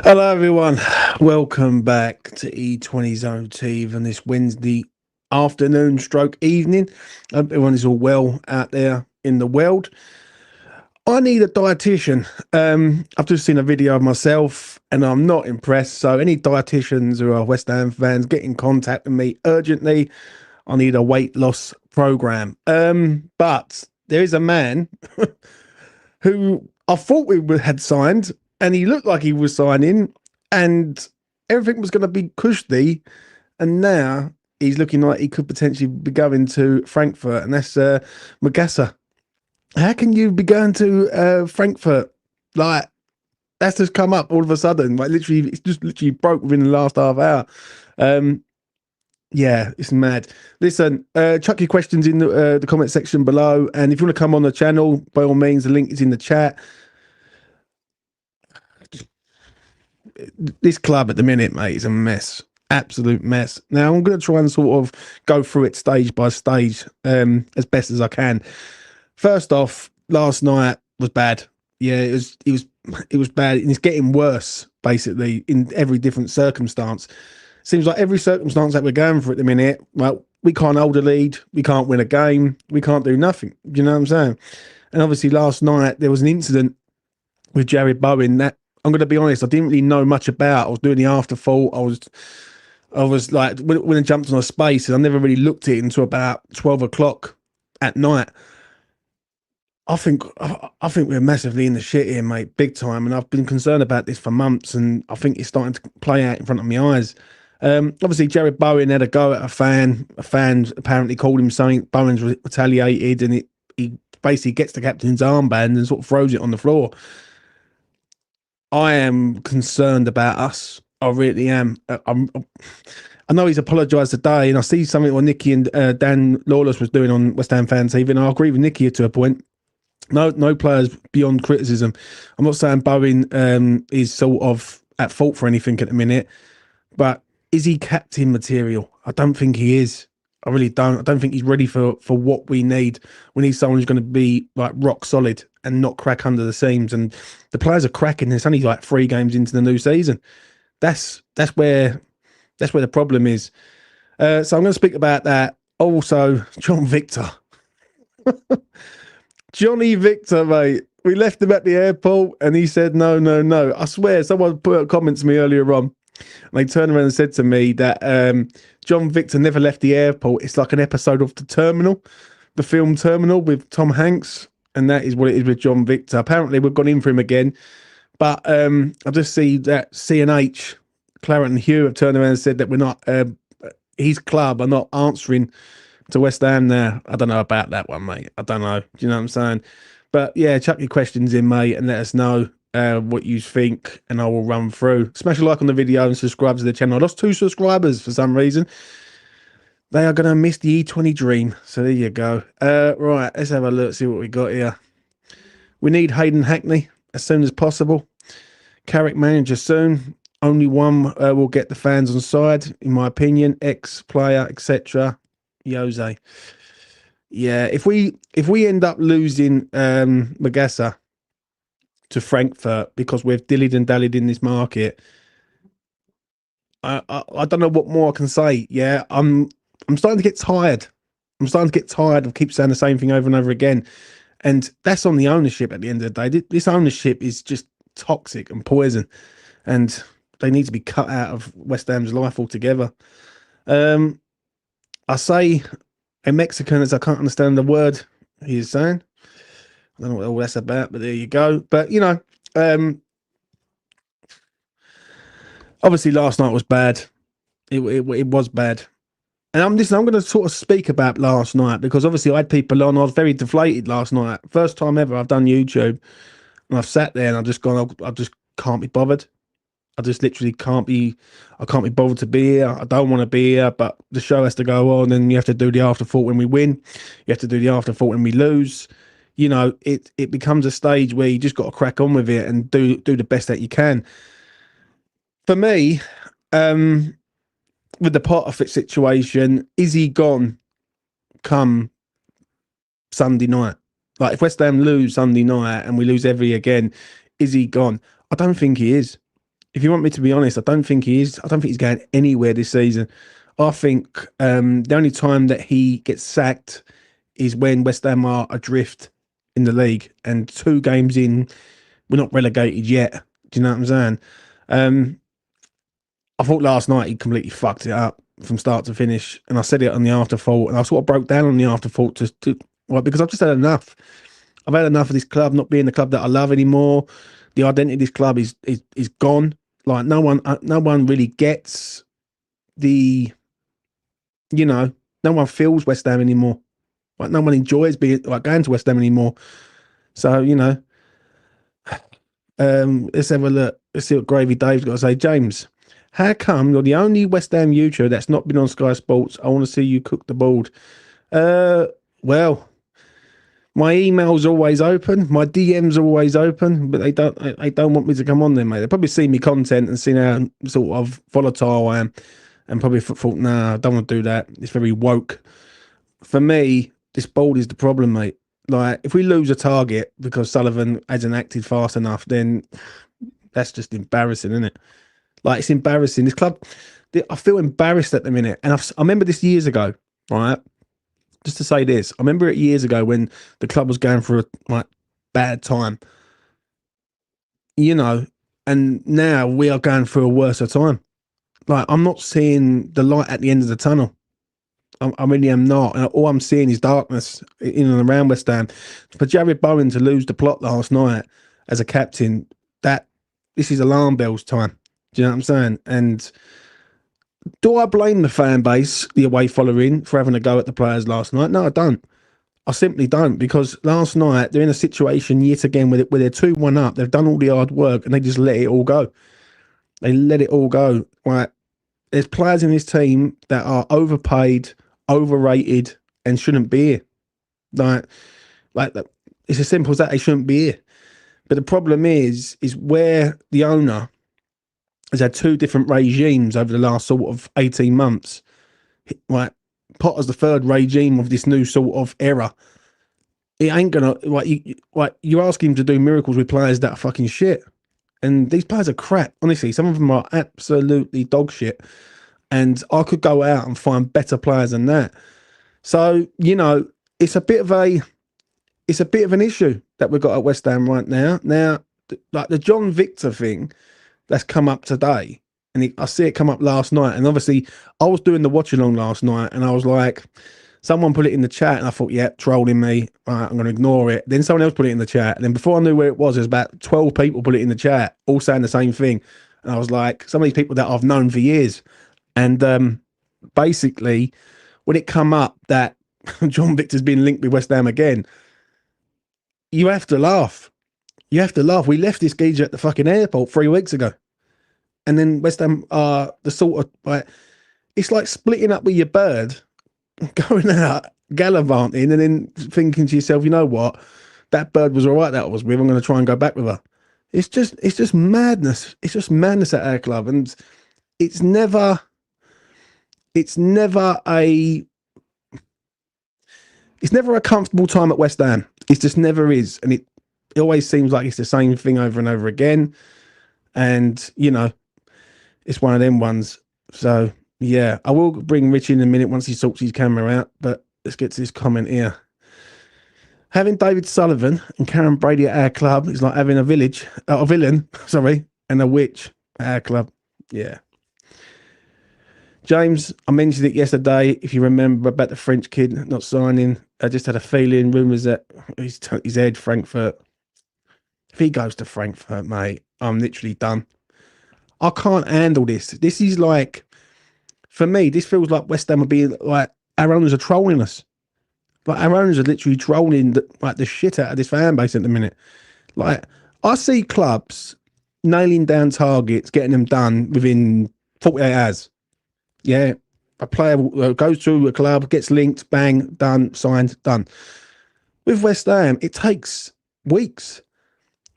Hello, everyone. Welcome back to E20 Zone TV on this Wednesday afternoon stroke evening. Hope everyone is all well out there in the world. I need a dietitian. I've just seen a video of myself and I'm not impressed. So any dietitians who are West Ham fans, get in contact with me urgently. I need a weight loss program. But there is a man who I thought had signed, and he looked like he was signing, and everything was going to be cushy, and now he's looking like he could potentially be going to Frankfurt, and that's Magassa. How can you be going to Frankfurt? Like, that's just come up all of a sudden. Like, literally, it's just literally broke within the last half hour. Um, yeah, it's mad. Listen, chuck your questions in the comment section below, and if you want to come on the channel, by all means, the link is in the chat. This club at the minute, mate, is a mess. Absolute mess. Now I'm going to try and sort of go through it stage by stage, as best as I can. First off, last night was bad. Yeah, it was bad, and it's getting worse basically in every different circumstance. Seems like every circumstance that we're going for at the minute, well, we can't hold a lead, we can't win a game, we can't do nothing. You know what I'm saying? And obviously last night there was an incident with Jarrod Bowen that, I'm going to be honest, I didn't really know much about. I was doing the afterthought. I was like, when I jumped on a space, and I never really looked at it until about 12 o'clock at night. I think we're massively in the shit here, mate, big time. And I've been concerned about this for months, and I think it's starting to play out in front of my eyes. Obviously, Jarrod Bowen had a go at a fan. A fan apparently called him something. Bowen's retaliated, and he basically gets the captain's armband and sort of throws it on the floor. I am concerned about us. I really am. I know he's apologised today, and I see something what Nicky and Dan Lawless was doing on West Ham Fan TV, and I agree with Nicky to a point. No players beyond criticism. I'm not saying Bowen is sort of at fault for anything at the minute, but is he captain material? I don't think he is. I really don't. I don't think he's ready for what we need. We need someone who's going to be like rock solid and not crack under the seams. And the players are cracking. There's only like 3 games into the new season. That's where the problem is. So I'm going to speak about that. Also, John Victor. Johnny Victor, mate. We left him at the airport and he said, no, no, no. I swear, someone put a comment to me earlier on. And they turned around and said to me that John Victor never left the airport. It's like an episode of The Terminal, the film Terminal with Tom Hanks. And that is what it is with John Victor. Apparently, we've gone in for him again. But I just see that CNH, Claret and Hugh have turned around and said that we're not, his club are not answering to West Ham there. I don't know about that one, mate. I don't know. Do you know what I'm saying? But yeah, chuck your questions in, mate, and let us know what you think, and I will run through. Smash a like on the video and subscribe to the channel. I lost 2 subscribers for some reason. They are going to miss the E20 dream. So there you go. Right, let's have a look, see what we got here. We need Hayden Hackney as soon as possible. Carrick manager soon. Only one will get the fans on side, in my opinion. Ex-player, etc. Jose. Yeah, if we end up losing Magassa to Frankfurt because we've dillied and dallied in this market, I don't know what more I can say. Yeah, I'm starting to get tired. I'm starting to get tired of keep saying the same thing over and over again, and that's on the ownership. At the end of the day, this ownership is just toxic and poison, and they need to be cut out of West Ham's life altogether. I say a Mexican as I can't understand the word he is saying. I don't know what all that's about, but there you go. But, you know, obviously last night was bad. It was bad. And I'm going to sort of speak about last night because obviously I had people on. I was very deflated last night. First time ever I've done YouTube. And I've sat there and I've just gone, I just can't be bothered. I just literally can't be bothered to be here. I don't want to be here, but the show has to go on, and you have to do the afterthought when we win. You have to do the afterthought when we lose. You know, it becomes a stage where you just got to crack on with it and do the best that you can. For me, with the Potter situation, is he gone come Sunday night? Like, if West Ham lose Sunday night and we lose every again, is he gone? I don't think he is. if you want me to be honest, I don't think he is. I don't think he's going anywhere this season. I think the only time that he gets sacked is when West Ham are adrift in the league, and 2 games in, we're not relegated yet. Do you know what I'm saying? I thought last night he completely fucked it up from start to finish, and I said it on the afterthought, and I sort of broke down on the afterthought because I've just had enough. I've had enough of this club not being the club that I love anymore. The identity of this club is gone. Like no one really gets the, no one feels West Ham anymore. Like no one enjoys being going to West Ham anymore. So let's have a look. Let's see what Gravy Dave's got to say. James, how come you're the only West Ham YouTuber that's not been on Sky Sports? I want to see you cook the board. Well, my email's always open, my DM's always open, but they don't want me to come on there, mate. They probably see me content and see how sort of volatile I am, and probably thought, nah, I don't want to do that. It's very woke. For me, this board is the problem, mate. Like, if we lose a target because Sullivan hasn't acted fast enough, then that's just embarrassing, isn't it? Like, it's embarrassing. This club, I feel embarrassed at the minute. And I remember this years ago, right? Just to say this, I remember it years ago when the club was going through a bad time, and now we are going through a worse time. Like, I'm not seeing the light at the end of the tunnel. I really am not. And all I'm seeing is darkness in and around West Ham. For Jarrod Bowen to lose the plot last night as a captain, this is alarm bells time. Do you know what I'm saying? And do I blame the fan base, the away following, for having a go at the players last night? No, I don't. I simply don't, because last night they're in a situation yet again where they're 2-1 up. They've done all the hard work and they just let it all go. They let it all go. Right? There's players in this team that are overpaid, overrated, and shouldn't be here. Like it's as simple as that. They shouldn't be here. But the problem is where the owner has had 2 different regimes over the last sort of 18 months. Like, Potter's the 3rd regime of this new sort of era. It ain't gonna you're asking him to do miracles with players that are fucking shit. And these players are crap. Honestly, some of them are absolutely dog shit. And I could go out and find better players than that. So, it's a bit of an issue that we've got at West Ham right now. Now, like the John Victor thing that's come up today, and I see it come up last night. And obviously, I was doing the watch along last night, and I was like, someone put it in the chat, and I thought, yeah, trolling me. Right, I'm going to ignore it. Then someone else put it in the chat, and then before I knew where it was, there's about 12 people put it in the chat, all saying the same thing. And I was like, some of these people that I've known for years. And basically, when it come up that John Victor's been linked with West Ham again, you have to laugh. You have to laugh. We left this geezer at the fucking airport 3 weeks ago. And then West Ham are the sort of, it's like splitting up with your bird, going out, gallivanting, and then thinking to yourself, you know what? That bird was all right that I was with. I'm going to try and go back with her. It's just madness. It's just madness at our club. And it's never a comfortable time at West Ham. It just never is. And it always seems like it's the same thing over and over again. And, it's one of them ones. So, yeah, I will bring Rich in a minute once he sorts his camera out. But let's get to this comment here. Having David Sullivan and Karen Brady at our club is like having a villain, and a witch at our club. Yeah. James, I mentioned it yesterday, if you remember, about the French kid not signing. I just had a feeling, rumours that he's head Frankfurt. If he goes to Frankfurt, mate, I'm literally done. I can't handle this. This is like, for me, this feels like West Ham are being like, our owners are trolling us. Like, our owners are literally trolling the shit out of this fan base at the minute. Like, I see clubs nailing down targets, getting them done within 48 hours. Yeah, a player goes through a club, gets linked, bang, done, signed, done. With West Ham, it takes weeks.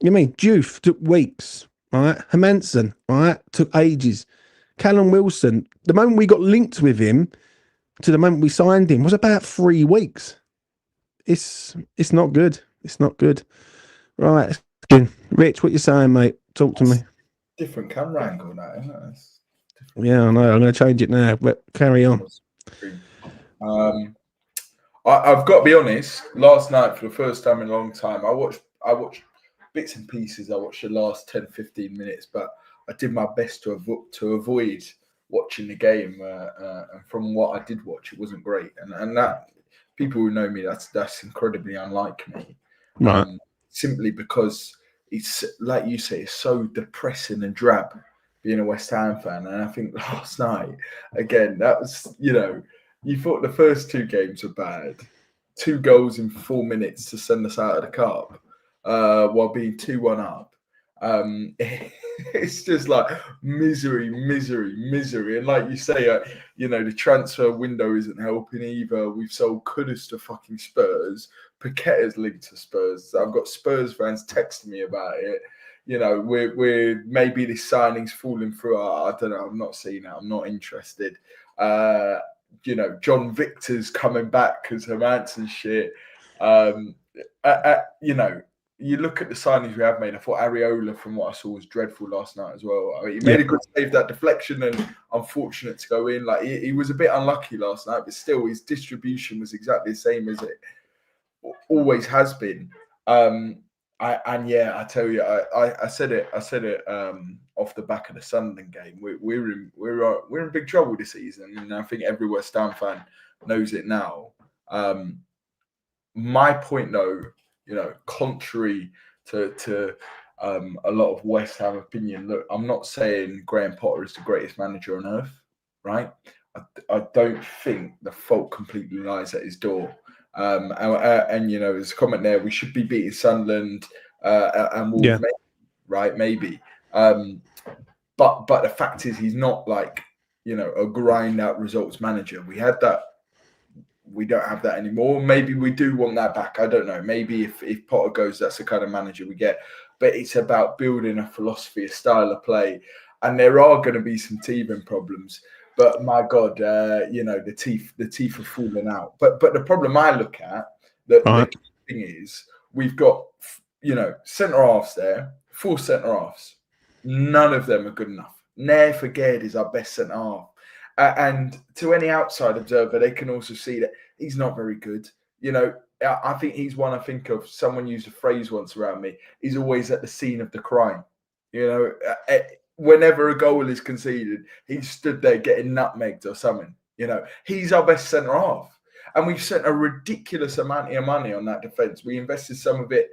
You mean Diouf took weeks, right? Hermansen, right, took ages. Callum Wilson, the moment we got linked with him to the moment we signed him was about 3 weeks. It's not good. It's not good. Right, Rich, what you saying, mate? Talk to me. different camera angle now, isn't it? Yeah, I know. I'm going to change it now, but carry on. I've got to be honest. Last night, for the first time in a long time, I watched bits and pieces. I watched the last 10, 15 minutes, but I did my best to avoid watching the game. And from what I did watch, it wasn't great. And that, people who know me, that's incredibly unlike me. Right. Simply because it's, like you say, it's so depressing and drab being a West Ham fan. And I think last night, again, that was, you thought the first two games were bad. 2 goals in 4 minutes to send us out of the cup while being 2-1 up. It's just like misery. And like you say, the transfer window isn't helping either. We've sold Kudus to fucking Spurs. Paqueta's linked to Spurs. I've got Spurs fans texting me about it. We're maybe this signing's falling through. I don't know. I'm not seeing it. I'm not interested. John Victor's coming back because Hermansen's shit. You look at the signings we have made. I thought Areola, from what I saw, was dreadful last night as well. I mean, he made a good save, that deflection, and unfortunate to go in. Like he was a bit unlucky last night, but still, his distribution was exactly the same as it always has been. I tell you, I said it off the back of the Sunderland game. We're in big trouble this season, and I think every West Ham fan knows it now. My point, though, contrary to a lot of West Ham opinion, look, I'm not saying Graham Potter is the greatest manager on earth, right? I don't think the fault completely lies at his door. And there's a comment there, we should be beating Sunderland and Wolves, maybe, right? Maybe. But the fact is, he's not like, a grind out results manager. We had that. We don't have that anymore. Maybe we do want that back. I don't know. Maybe if Potter goes, that's the kind of manager we get. But it's about building a philosophy, a style of play. And there are going to be some teething problems. But my God, the teeth are falling out. But the problem I look at, the thing is, we've got, centre halves there, 4 centre halves. None of them are good enough. Nair Faged is our best centre half. And to any outside observer, they can also see that he's not very good. I think he's one. I think of, someone used a phrase once around me. He's always at the scene of the crime. Whenever a goal is conceded, he's stood there getting nutmegged or something. He's our best centre half. And we've spent a ridiculous amount of money on that defence. We invested some of the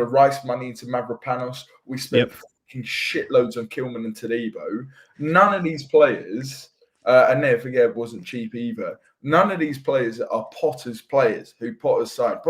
Rice money into Mavropanos. We spent fucking shitloads on Kilman and Todibo. None of these players, and never forget, wasn't cheap either. None of these players are Potter's players who Potter's signed.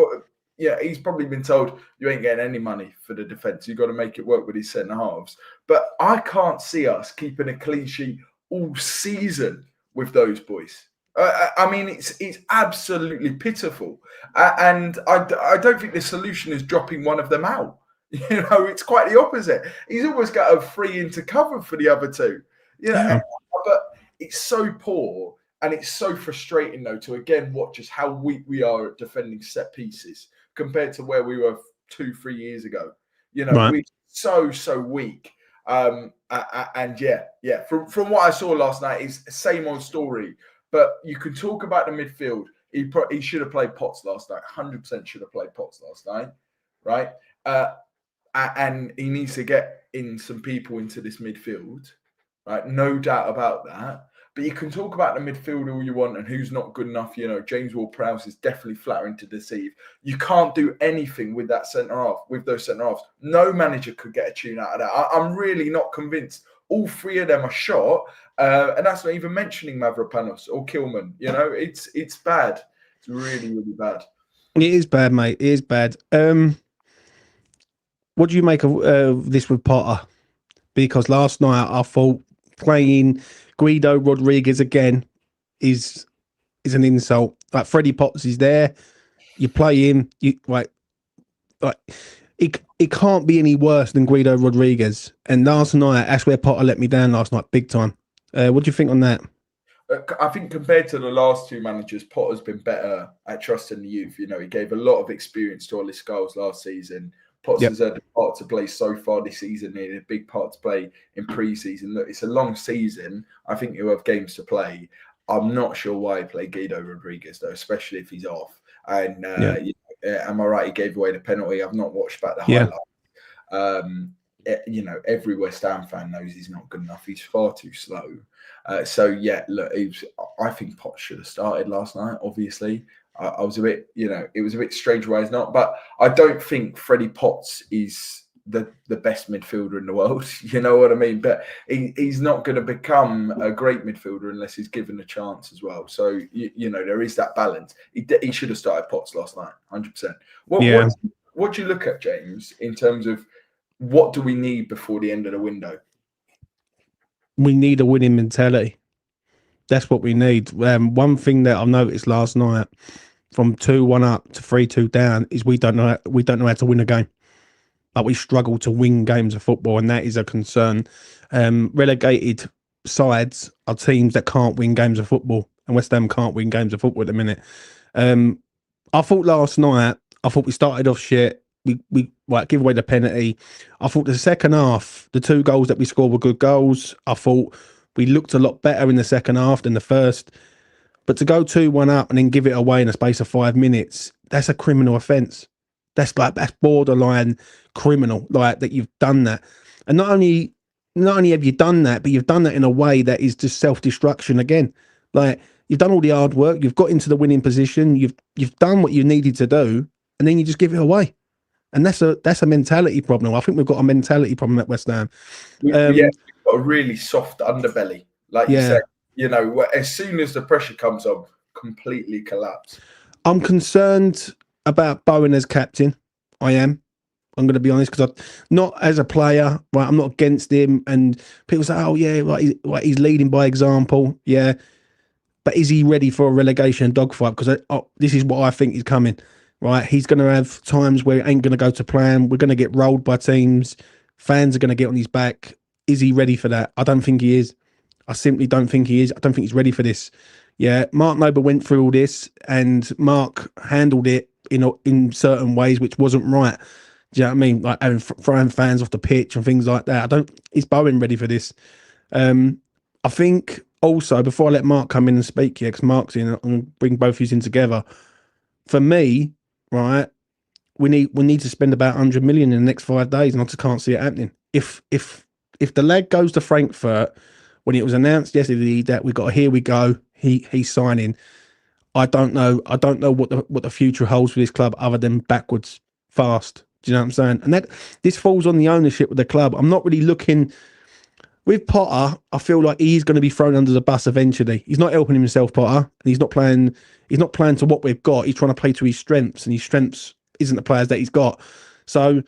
He's probably been told, you ain't getting any money for the defence. You've got to make it work with his centre halves. But I can't see us keeping a clean sheet all season with those boys. I mean, it's absolutely pitiful. And I don't think the solution is dropping one of them out. It's quite the opposite. He's always got a free into cover for the other two. But it's so poor. And it's so frustrating, though, to again watch just how weak we are at defending set pieces compared to where we were 2-3 years ago. We're so weak. From what I saw last night, it's the same old story. But you can talk about the midfield. He should have played Potts last night. 100% should have played Potts last night, right? And he needs to get in some people into this midfield, right? No doubt about that. But you can talk about the midfield all you want and who's not good enough. James Ward-Prowse is definitely flattering to deceive. You can't do anything with that centre half, with those centre halves. No manager could get a tune out of that. I'm really not convinced. All 3 of them are shot, and that's not even mentioning Mavropanos or Kilman. It's bad. It's really, really bad. It is bad, mate. It is bad. What do you make of this with Potter? Because last night I thought playing Guido Rodriguez again is an insult. Like, Freddie Potts is there. You play him. It can't be any worse than Guido Rodriguez. And last night, that's where Potter let me down last night, big time. What do you think on that? I think compared to the last 2 managers, Potter's been better at trusting the youth. He gave a lot of experience to Ollie Scholes last season. Potts has had a part to play so far this season, and a big part to play in pre-season. Look, it's a long season. I think he'll have games to play. I'm not sure why he played Guido Rodriguez, though, especially if he's off. And am I right? He gave away the penalty. I've not watched back the highlights. Every West Ham fan knows he's not good enough. He's far too slow. Look, I think Potts should have started last night. Obviously, I was a bit, it was a bit strange why he's not. But I don't think Freddie Potts is the best midfielder in the world. You know what I mean? But he's not going to become a great midfielder unless he's given a chance as well. So there is that balance. He should have started Potts last night, 100%. What do you look at, James, in terms of what do we need before the end of the window? We need a winning mentality. That's what we need. One thing that I noticed last night, from 2-1 up to 3-2 down, is we don't know how to win a game. Like, we struggle to win games of football, and that is a concern. Relegated sides are teams that can't win games of football, and West Ham can't win games of football at the minute. I thought last night, we started off shit. We give away the penalty. I thought the second half, the 2 goals that we scored were good goals. I thought we looked a lot better in the second half than the first. But to go 2-1 up and then give it away in a space of 5 minutes, that's a criminal offence. That's borderline criminal, like, that you've done that. And not only have you done that, but you've done that in a way that is just self-destruction again. Like, you've done all the hard work, you've got into the winning position, you've done what you needed to do, and then you just give it away. And that's a mentality problem. I think we've got a mentality problem at West Ham. We've got a really soft underbelly, like you said. As soon as the pressure comes on, completely collapse. I'm concerned about Bowen as captain. I'm going to be honest, because not as a player, right? I'm not against him, and people say, "Oh yeah, right, he's leading by example." Yeah, but is he ready for a relegation dogfight? Because this is what I think is coming. Right, he's going to have times where it ain't going to go to plan. We're going to get rolled by teams. Fans are going to get on his back. Is he ready for that? I don't think he is. I simply don't think he is. I don't think he's ready for this. Yeah, Mark Noble went through all this, and Mark handled it in certain ways which wasn't right. Do you know what I mean? Like throwing fans off the pitch and things like that. Is Bowen ready for this? I think also, before I let Mark come in and speak here, because Mark's in, and bring both of you in together. For me, right, we need to spend about 100 million in the next 5 days, and I just can't see it happening. If the lad goes to Frankfurt, when it was announced yesterday that here we go, he's signing, I don't know what the future holds for this club other than backwards fast. Do you know what I'm saying? And that this falls on the ownership of the club. I'm not really looking with Potter. I feel like he's going to be thrown under the bus eventually. He's not helping himself, Potter, and he's not playing to what we've got. He's trying to play to his strengths, and his strengths isn't the players that he's got. So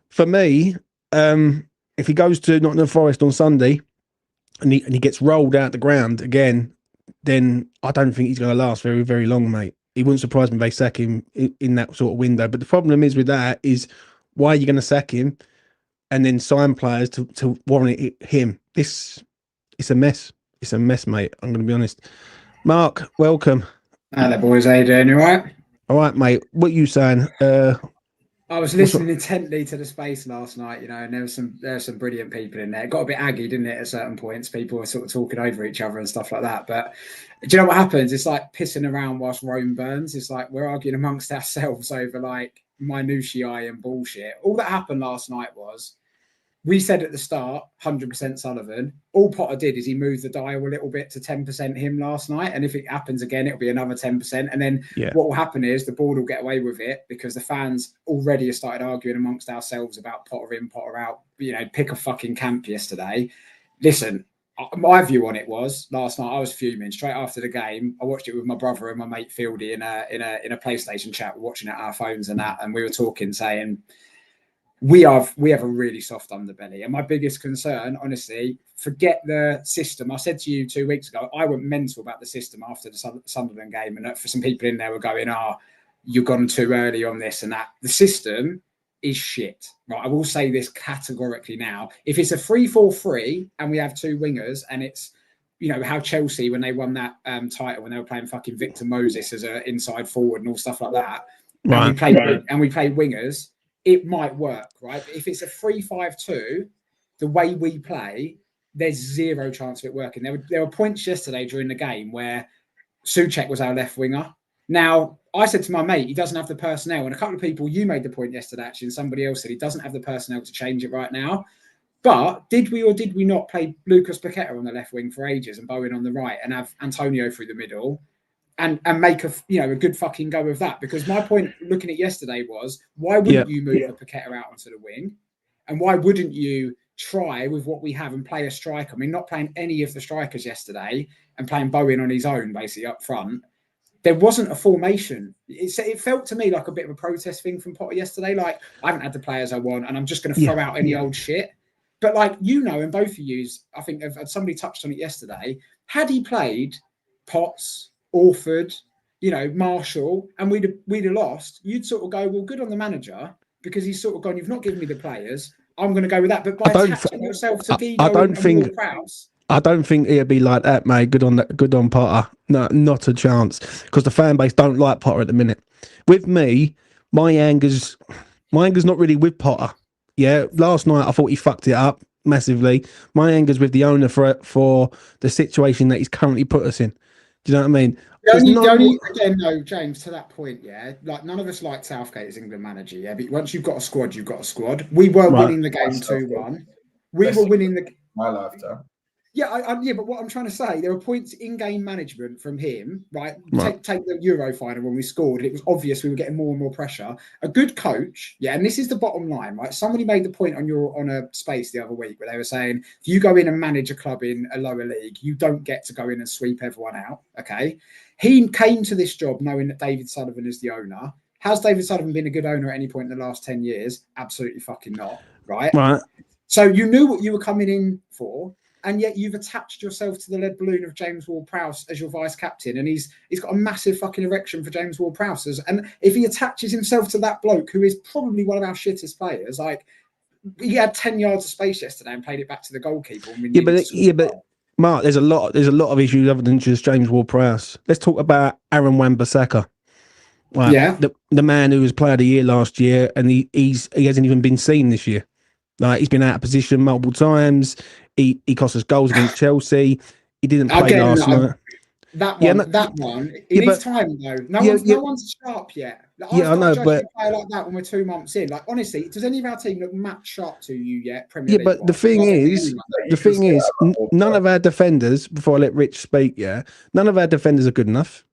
for me, if he goes to Nottingham Forest on Sunday and he gets rolled out the ground again, then I don't think he's going to last very, very long, mate. It wouldn't surprise me if they sack him in that sort of window. But the problem is with that is, why are you going to sack him and then sign players to warrant him? It's a mess. It's a mess, mate. I'm going to be honest. Mark, welcome. Hello, boys. How you doing? You all right? All right, mate. What are you saying? I was listening intently to the space last night, and there were some brilliant people in there. It got a bit aggy, didn't it, at certain points? People were sort of talking over each other and stuff like that. But do you know what happens? It's like pissing around whilst Rome burns. It's like we're arguing amongst ourselves over like minutiae and bullshit. All that happened last night was, we said at the start, 100% Sullivan. All Potter did is he moved the dial a little bit to 10% him last night. And if it happens again, it'll be another 10%. And then what will happen is the board will get away with it, because the fans already have started arguing amongst ourselves about Potter in, Potter out. Pick a fucking camp yesterday. Listen, my view on it was, last night I was fuming. Straight after the game, I watched it with my brother and my mate Fieldy in a PlayStation chat, watching it at our phones and that. And we were talking, saying, we have a really soft underbelly. And my biggest concern, honestly, forget the system. I said to you 2 weeks ago, I went mental about the system after the Sunderland game. And for some people in there were going, you've gone too early on this and that. The system is shit. Right? I will say this categorically now. If it's a 3-4-3 and we have 2 wingers, and it's, how Chelsea, when they won that title, when they were playing fucking Victor Moses as an inside forward and all stuff like that, right. and we play wingers, it might work, right? But if it's a 3-5-2, the way we play, there's zero chance of it working. There were points yesterday during the game where Souček was our left winger. Now, I said to my mate, he doesn't have the personnel. And a couple of people, you made the point yesterday, actually, and somebody else said he doesn't have the personnel to change it right now. But did we or did we not play Lucas Paqueta on the left wing for ages and Bowen on the right and have Antonio through the middle and make a good fucking go of that? Because my point looking at yesterday was, why wouldn't you move the Paqueta out onto the wing? And why wouldn't you try with what we have and play a striker? I mean, not playing any of the strikers yesterday and playing Bowen on his own, basically up front. There wasn't a formation. It felt to me like a bit of a protest thing from Potter yesterday. Like, I haven't had the players I want and I'm just going to throw out any old shit. But like, and both of you, I think somebody touched on it yesterday, had he played Potts, Orford, Marshall, and we'd have lost, you'd sort of go, well, good on the manager, because he's sort of gone, you've not given me the players, I'm going to go with that. But by attaching yourself to Guido and Prowse, I don't think it'd be like that, mate. Good on Potter. No, not a chance. Because the fan base don't like Potter at the minute. With me, my anger's not really with Potter. Yeah, last night I thought he fucked it up massively. My anger's with the owner for the situation that he's currently put us in. Do you know what I mean? No, James, to that point, yeah, like none of us like Southgate as England manager, yeah, but once you've got a squad, you've got a squad. We were winning the game 2-1. We were winning the... My lifetime. Yeah, but what I'm trying to say, there were points in game management from him, right? Take the Euro final when we scored, and it was obvious we were getting more and more pressure. A good coach, yeah, and this is the bottom line, right? Somebody made the point on a space the other week where they were saying, if you go in and manage a club in a lower league, you don't get to go in and sweep everyone out, okay? He came to this job knowing that David Sullivan is the owner. Has David Sullivan been a good owner at any point in the last 10 years? Absolutely fucking not, right? Right. So you knew what you were coming in for. And yet you've attached yourself to the lead balloon of James Ward-Prowse as your vice captain, and he's got a massive fucking erection for James Ward-Prowse. And if he attaches himself to that bloke who is probably one of our shittest players, like he had 10 yards of space yesterday and played it back to the goalkeeper. But Mark, there's a lot of issues other than just James Ward-Prowse. Let's talk about Aaron Wan-Bissaka. Right. Yeah, the man who was player of the year last year, and he hasn't even been seen this year. Like, he's been out of position multiple times. He cost us goals against Chelsea. He didn't play last night. That one. It needs time though. No one's sharp yet. I know, but a player like that when we're 2 months in. Like, honestly, does any of our team look match sharp to you yet? Premier League but the thing is, none of our defenders. Before I let Rich speak, none of our defenders are good enough.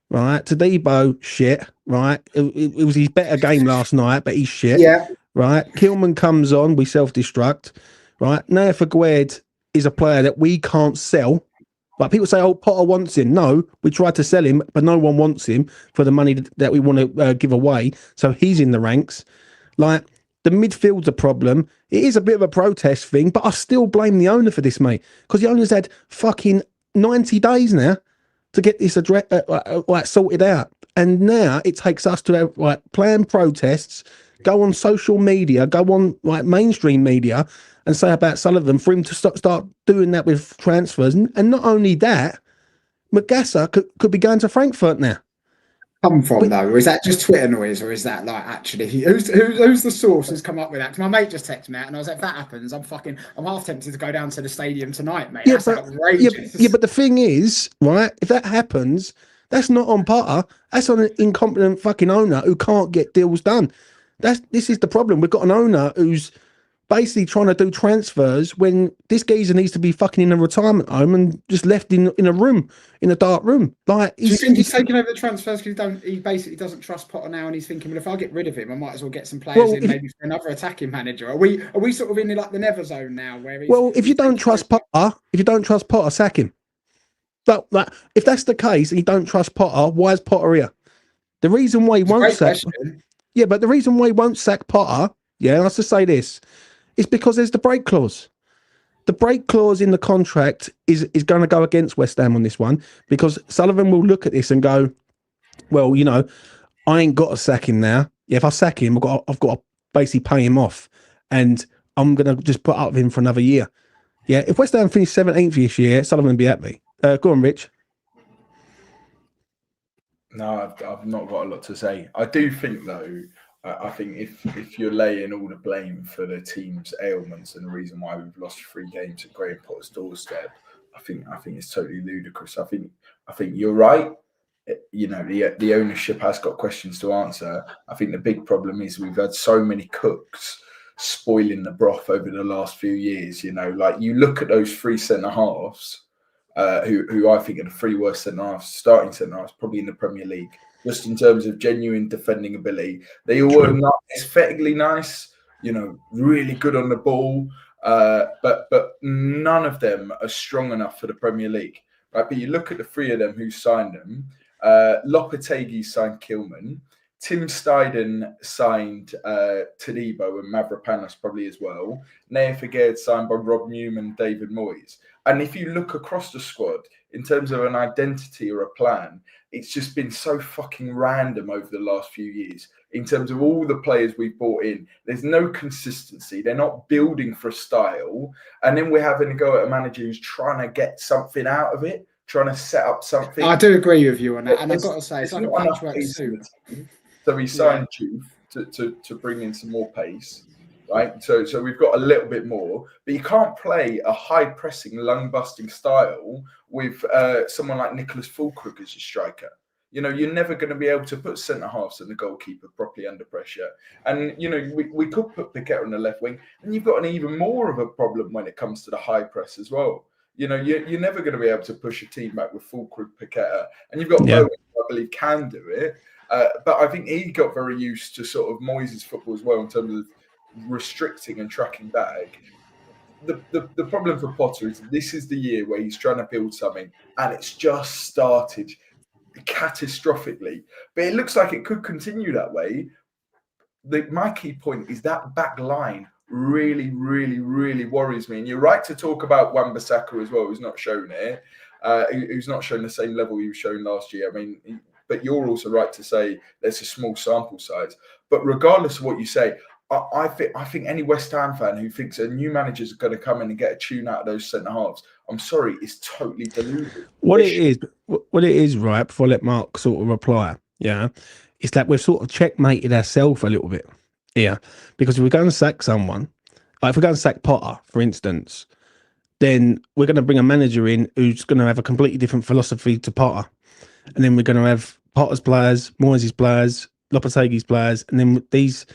Right, Tadibo, shit. Right, it was his better game last night, but he's shit. Yeah. Right, Kilman comes on, we self-destruct. Right, Naya Fagued is a player that we can't sell. Like, people say, oh, Potter wants him. No, we tried to sell him, but no one wants him for the money that we want to give away. So he's in the ranks. Like, the midfield's a problem. It is a bit of a protest thing, but I still blame the owner for this, mate. Because the owner's had fucking 90 days now to get this sorted out. And now it takes us to have, plan protests, go on social media, go on mainstream media, and say about Sullivan for him to start doing that with transfers. And not only that, Magassa could be going to Frankfurt now. Though, or is that just Twitter noise, or is that like actually who's the source who's come up with that? Because my mate just texted me out, and I was like, if that happens, I'm half tempted to go down to the stadium tonight, mate. That's outrageous. Yeah, but the thing is, right, if that happens, that's not on Potter. That's on an incompetent fucking owner who can't get deals done. This is the problem. We've got an owner who's basically trying to do transfers when this geezer needs to be fucking in a retirement home and just left in a room, in a dark room. Like, do you think he's taking over the transfers because he basically doesn't trust Potter now, and he's thinking, well, if I get rid of him, I might as well get some players in maybe for another attacking manager. Are we sort of in like the never zone now? Where if you don't trust Potter, sack him. But if that's the case and you don't trust Potter, why is Potter here? The reason why he won't sack. Yeah, but the reason why he won't sack Potter, let's just say this. It's because there's the break clause. The break clause in the contract is going to go against West Ham on this one, because Sullivan will look at this and go, well, I ain't got to sack him now. Yeah, if I sack him, I've got to basically pay him off, and I'm going to just put up with him for another year. Yeah, if West Ham finish 17th this year, Sullivan will be happy. Go on, Rich. No, I've not got a lot to say. I do think, though, I think if you're laying all the blame for the team's ailments and the reason why we've lost 3 games at Graham Potter's doorstep, I think it's totally ludicrous. I think you're right. You know, the ownership has got questions to answer. I think the big problem is we've had so many cooks spoiling the broth over the last few years. You know, like you look at those 3 centre halves, who I think are the 3 worst centre halves, starting centre halves, probably in the Premier League, just in terms of genuine defending ability. They all were not aesthetically nice, you know, really good on the ball, but none of them are strong enough for the Premier League. Right, but you look at the 3 of them who signed them. Lopetegui signed Kilman. Tim Steiden signed Todibo and Mavropanos probably as well. Naya Figuered signed by Rob Newman, David Moyes. And if you look across the squad in terms of an identity or a plan, it's just been so fucking random over the last few years in terms of all the players we've brought in. There's no consistency. They're not building for a style. And then we're having to go at a manager who's trying to get something out of it, trying to set up something. I do agree with you on that. And I've got to say, it's like a patchwork suit. So we signed Juve to bring in some more pace, right? So we've got a little bit more, but you can't play a high-pressing, lung-busting style with someone like Nicholas Fulkrug as your striker. You know, you're never going to be able to put centre-halves and the goalkeeper properly under pressure. And, you know, we could put Piquet on the left wing, and you've got an even more of a problem when it comes to the high press as well. You know, you're never going to be able to push a team back with Fulkrug, Piquet, and you've got Bowen, who I believe can do it. But I think he got very used to sort of Moyes' football as well in terms of restricting and tracking back. The problem for Potter is this is the year where he's trying to build something, and it's just started catastrophically. But it looks like it could continue that way. My key point is that back line really, really, really worries me. And you're right to talk about Wan-Bissaka as well, who's not shown it, who's not shown the same level he was shown last year. I mean, but you're also right to say there's a small sample size. But regardless of what you say, I think any West Ham fan who thinks a new manager is going to come in and get a tune out of those centre halves, I'm sorry, is totally deluded. What it is, right? Before I let Mark sort of reply, it's that we've sort of checkmated ourselves a little bit, because if we're going to sack someone, like if we're going to sack Potter, for instance, then we're going to bring a manager in who's going to have a completely different philosophy to Potter, and then we're going to have Potter's players, Moyes' players, Lopetegui's players, and then these.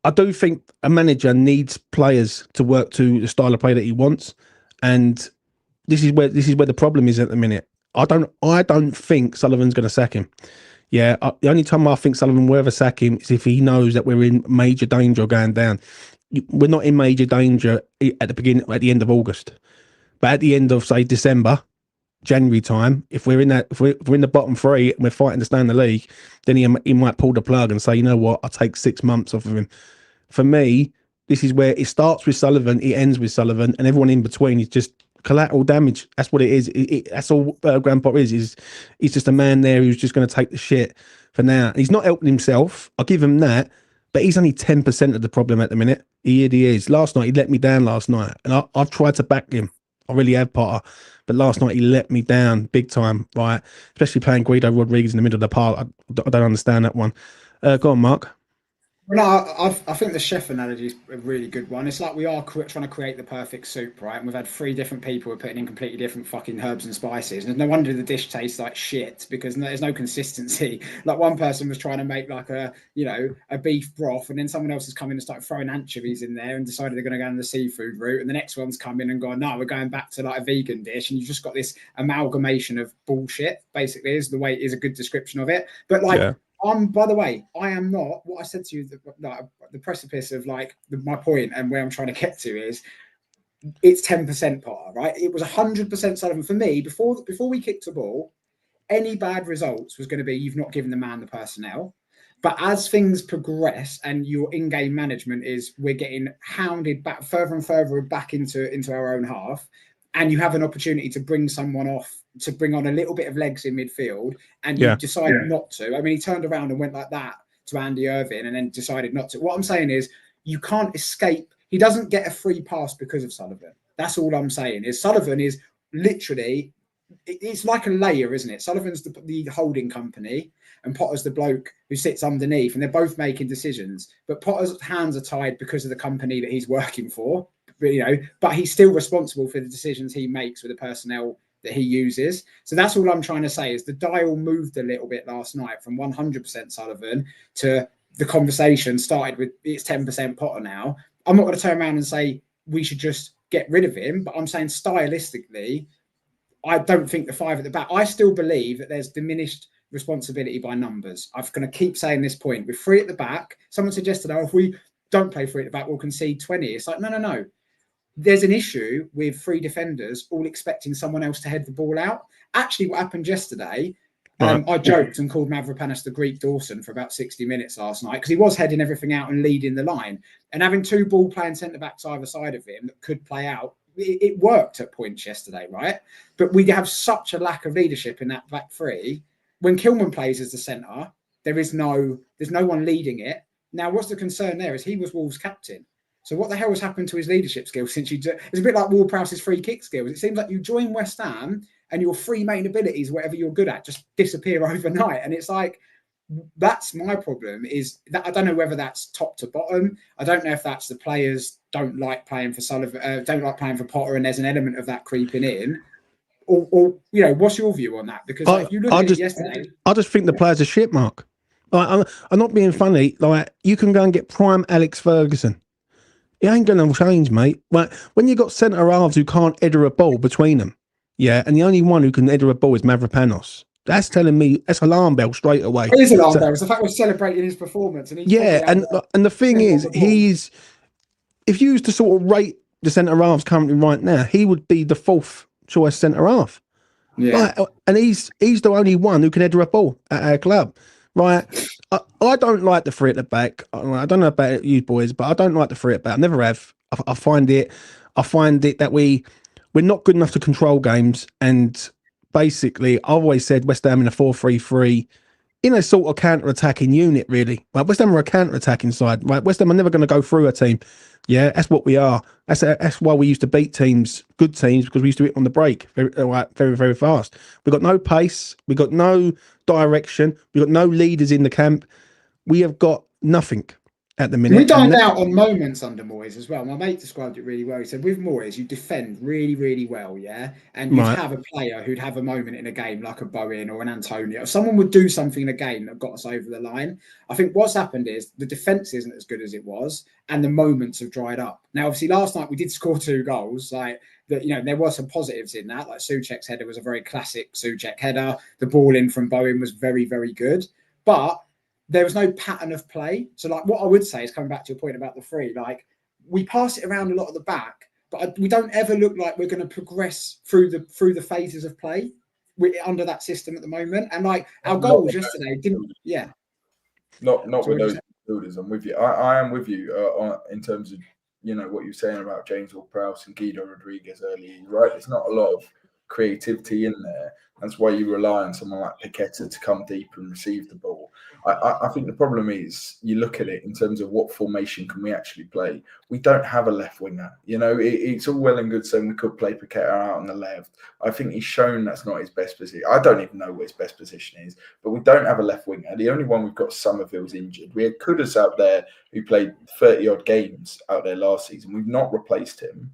I do think a manager needs players to work to the style of play that he wants, and this is where the problem is at the minute. I don't think Sullivan's going to sack him. The only time I think Sullivan will ever sack him is if he knows that we're in major danger of going down. We're not in major danger at the end of August, but at the end of say December, January time, if we're in the bottom 3 and we're fighting to stay in the league, then he might pull the plug and say, you know what, I'll take 6 months off of him. For me, this is where it starts with Sullivan, it ends with Sullivan, and everyone in between is just collateral damage. That's what it is. That's all Graham Potter is. He's just a man there who's just going to take the shit for now. He's not helping himself. I'll give him that, but he's only 10% of the problem at the minute. He is. Last night, he let me down last night, and I've tried to back him. I really have, Potter. But last night, he let me down big time, right? Especially playing Guido Rodriguez in the middle of the park. I don't understand that one. Go on, Mark. Well, no, I think the chef analogy is a really good one. It's like we are trying to create the perfect soup, right? And we've had 3 different people who are putting in completely different fucking herbs and spices. And no wonder the dish tastes like shit because there's no consistency. Like one person was trying to make like a beef broth, and then someone else has come in and started throwing anchovies in there and decided they're going to go down the seafood route. And the next one's come in and gone, no, we're going back to like a vegan dish. And you've just got this amalgamation of bullshit, basically, is a good description of it. But like, by the way, I am not what I said to you. The precipice of like my point and where I'm trying to get to is it's 10% Potter, right? It was 100% Sullivan for me before we kicked the ball. Any bad results was going to be you've not given the man the personnel. But as things progress and your in-game management is we're getting hounded back further and further back into our own half, and you have an opportunity to bring someone off, to bring on a little bit of legs in midfield, and you decide not to. I mean, he turned around and went like that to Andy Irvine and then decided not to. What I'm saying is you can't escape. He doesn't get a free pass because of Sullivan. That's all I'm saying is Sullivan is literally it's like a layer, isn't it? Sullivan's the holding company, and Potter's the bloke who sits underneath, and they're both making decisions. But Potter's hands are tied because of the company that he's working for. But he's still responsible for the decisions he makes with the personnel that he uses. So that's all I'm trying to say is the dial moved a little bit last night from 100% Sullivan to the conversation started with it's 10% Potter now. I'm not going to turn around and say we should just get rid of him, but I'm saying stylistically, I don't think the five at the back. I still believe that there's diminished responsibility by numbers. I'm going to keep saying this point. With three at the back, someone suggested, if we don't play three at the back, we'll concede 20. It's like, no. There's an issue with three defenders all expecting someone else to head the ball out. Actually, what happened yesterday, I joked and called Mavropanos the Greek Dawson for about 60 minutes last night because he was heading everything out and leading the line. And having two ball-playing centre-backs either side of him that could play out, it worked at points yesterday, right? But we have such a lack of leadership in that back three. When Kilman plays as the centre, there's no one leading it. Now, what's the concern there is he was Wolves' captain. So what the hell has happened to his leadership skills since it's a bit like Ward-Prowse's free kick skills. It seems like you join West Ham and your three main abilities, whatever you're good at, just disappear overnight. And it's like, that's my problem is that I don't know whether that's top to bottom. I don't know if that's the players don't like playing for Sullivan, don't like playing for Potter, and there's an element of that creeping in. Or what's your view on that? Because if you look at it yesterday, I just think the players are shit, Mark. Like, I'm not being funny. Like, you can go and get prime Alex Ferguson. It ain't going to change, mate. Like, when you got centre halves who can't header a ball between them, and the only one who can header a ball is Mavropanos. That's telling me that's alarm bell straight away. It is alarm bell. It's the fact we're celebrating his performance, and and the thing is, if you used to sort of rate the centre halves currently right now, he would be the fourth choice centre half. Yeah, and he's the only one who can header a ball at our club. Right, I don't like the three at the back. I don't know about you boys, but I don't like the three at the back. I never have. I find it that we're not good enough to control games. And basically, I've always said West Ham in a 4-3-3 in a sort of counter-attacking unit, really. Like, West Ham are a counter-attacking side. Right, West Ham are never going to go through a team. Yeah, that's what we are. That's why we used to beat teams, good teams, because we used to hit on the break very, very, very fast. We've got no pace. We've got no direction. We've got no leaders in the camp. We have got nothing at the minute. We dined out on moments under Moyes as well. My mate described it really well. He said, with Moyes, you defend really, really well, and you'd have a player who'd have a moment in a game like a Bowen or an Antonio. Someone would do something in a game that got us over the line. I think what's happened is the defence isn't as good as it was, and the moments have dried up. Now, obviously, last night we did score 2 goals. There were some positives in that. Like Souček's header was a very classic Souček header. The ball in from Bowen was very, very good. But there was no pattern of play. So, what I would say is, coming back to your point about the three, we pass it around a lot at the back, but we don't ever look like we're going to progress through the phases of play under that system at the moment. And our goals yesterday didn't. Yeah. Not with those builders. I'm with you. I am with you in terms of what you're saying about James Ward-Prowse and Guido Rodriguez earlier. You're right. There's not a lot of creativity in there. That's why you rely on someone like Paqueta to come deep and receive the ball. I think the problem is you look at it in terms of what formation can we actually play. We don't have a left winger. It's all well and good saying we could play Paqueta out on the left. I think he's shown that's not his best position. I don't even know what his best position is, but we don't have a left winger. The only one we've got is Somerville's injured. We had Kudus out there who played 30-odd games out there last season. We've not replaced him.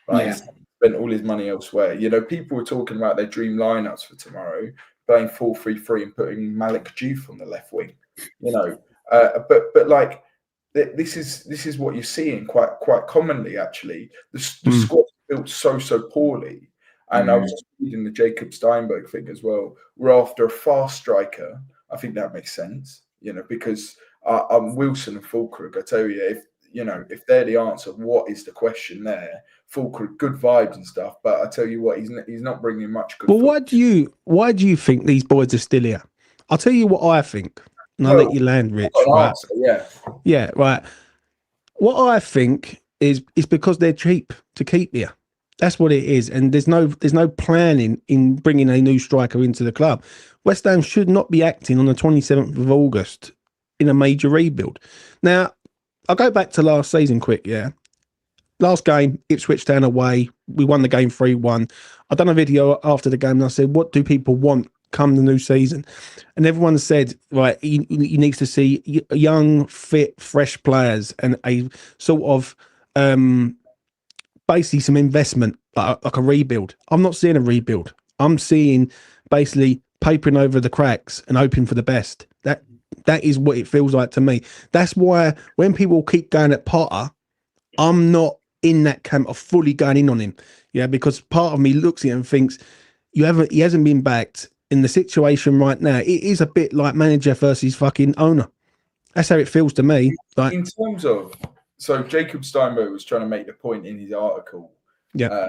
Right? Yeah. Spent all his money elsewhere. People were talking about their dream lineups for tomorrow, playing 4-3-3 and putting Malik Diouf on the left wing. This is what you're seeing quite commonly. Actually, the squad's built so poorly. And I was just reading the Jacob Steinberg thing as well. We're after a fast striker. I think that makes sense. Because Wilson and Fulkrug. I tell you, if they're the answer, what is the question there? Fulkrug, good vibes and stuff, but I tell you what, he's not bringing much good. Well, why do you think these boys are still here? I'll tell you what I think, and I'll let you land, Rich. Right? Answer, yeah, right. What I think is because they're cheap to keep here. That's what it is, and there's no planning in bringing a new striker into the club. West Ham should not be acting on the 27th of August in a major rebuild. Now, I'll go back to last season quick, last game, Ipswich Town away. We won the game 3-1. I done a video after the game and I said, what do people want come the new season? And everyone said, right, he needs to see young, fit, fresh players and a sort of basically some investment, like a rebuild. I'm not seeing a rebuild. I'm seeing basically papering over the cracks and hoping for the best. That is what it feels like to me. That's why when people keep going at Potter, I'm not in that camp of fully going in on him. Yeah, because part of me looks at it and thinks he hasn't been backed in the situation right now. It is a bit like manager versus fucking owner. That's how it feels to me. Like, in terms of, so Jacob Steinberg was trying to make the point in his article. Yeah.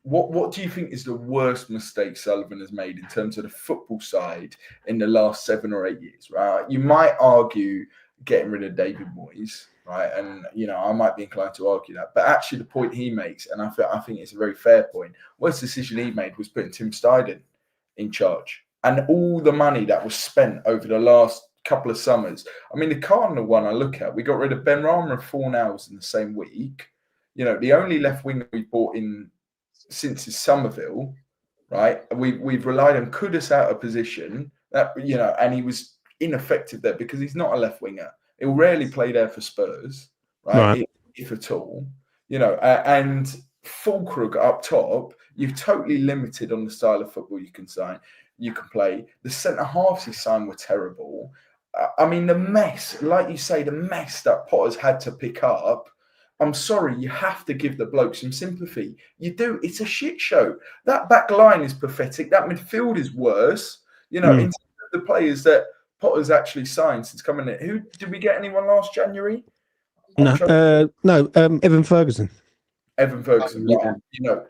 What do you think is the worst mistake Sullivan has made in terms of the football side in the last 7 or 8 years? Right, you might argue getting rid of David Moyes, right, and I might be inclined to argue that, but actually the point he makes, and I think it's a very fair point. Worst decision he made was putting Tim Steidten in charge, and all the money that was spent over the last couple of summers. I mean, the Cardinal one I look at, we got rid of Ben Rama and Fornals in the same week. The only left winger we bought in since is Somerville, right? We've relied on Kudus out of position, that and he was ineffective there because he's not a left winger. He'll rarely play there for Spurs, right? If at all, and Fulkrug up top, you've totally limited on the style of football you can play. The centre halves he signed were terrible. I mean, the mess, like you say, the mess that Potter's had to pick up. I'm sorry, you have to give the bloke some sympathy. You do. It's a shit show. That back line is pathetic. That midfield is worse. In terms of the players that Potter's actually signed since coming in. Who did we get? Anyone last January? No. Evan Ferguson. Evan Ferguson.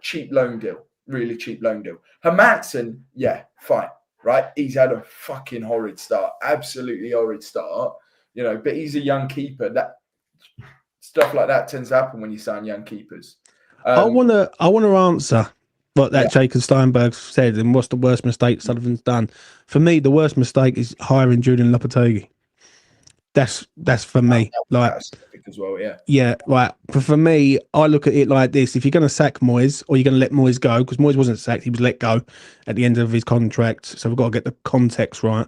Cheap loan deal. Really cheap loan deal. Hermansen, yeah, fine. Right? He's had a fucking horrid start. Absolutely horrid start. But he's a young keeper. That stuff like that tends to happen when you sign young keepers. I wanna answer what that Jacob Steinberg said and what's the worst mistake Sullivan's done. For me, the worst mistake is hiring Julian Lopetegui. That's for me. That's as well, yeah. Yeah, right. But for me, I look at it like this: if you're going to sack Moyes or you're going to let Moyes go, because Moyes wasn't sacked, he was let go at the end of his contract. So we've got to get the context right.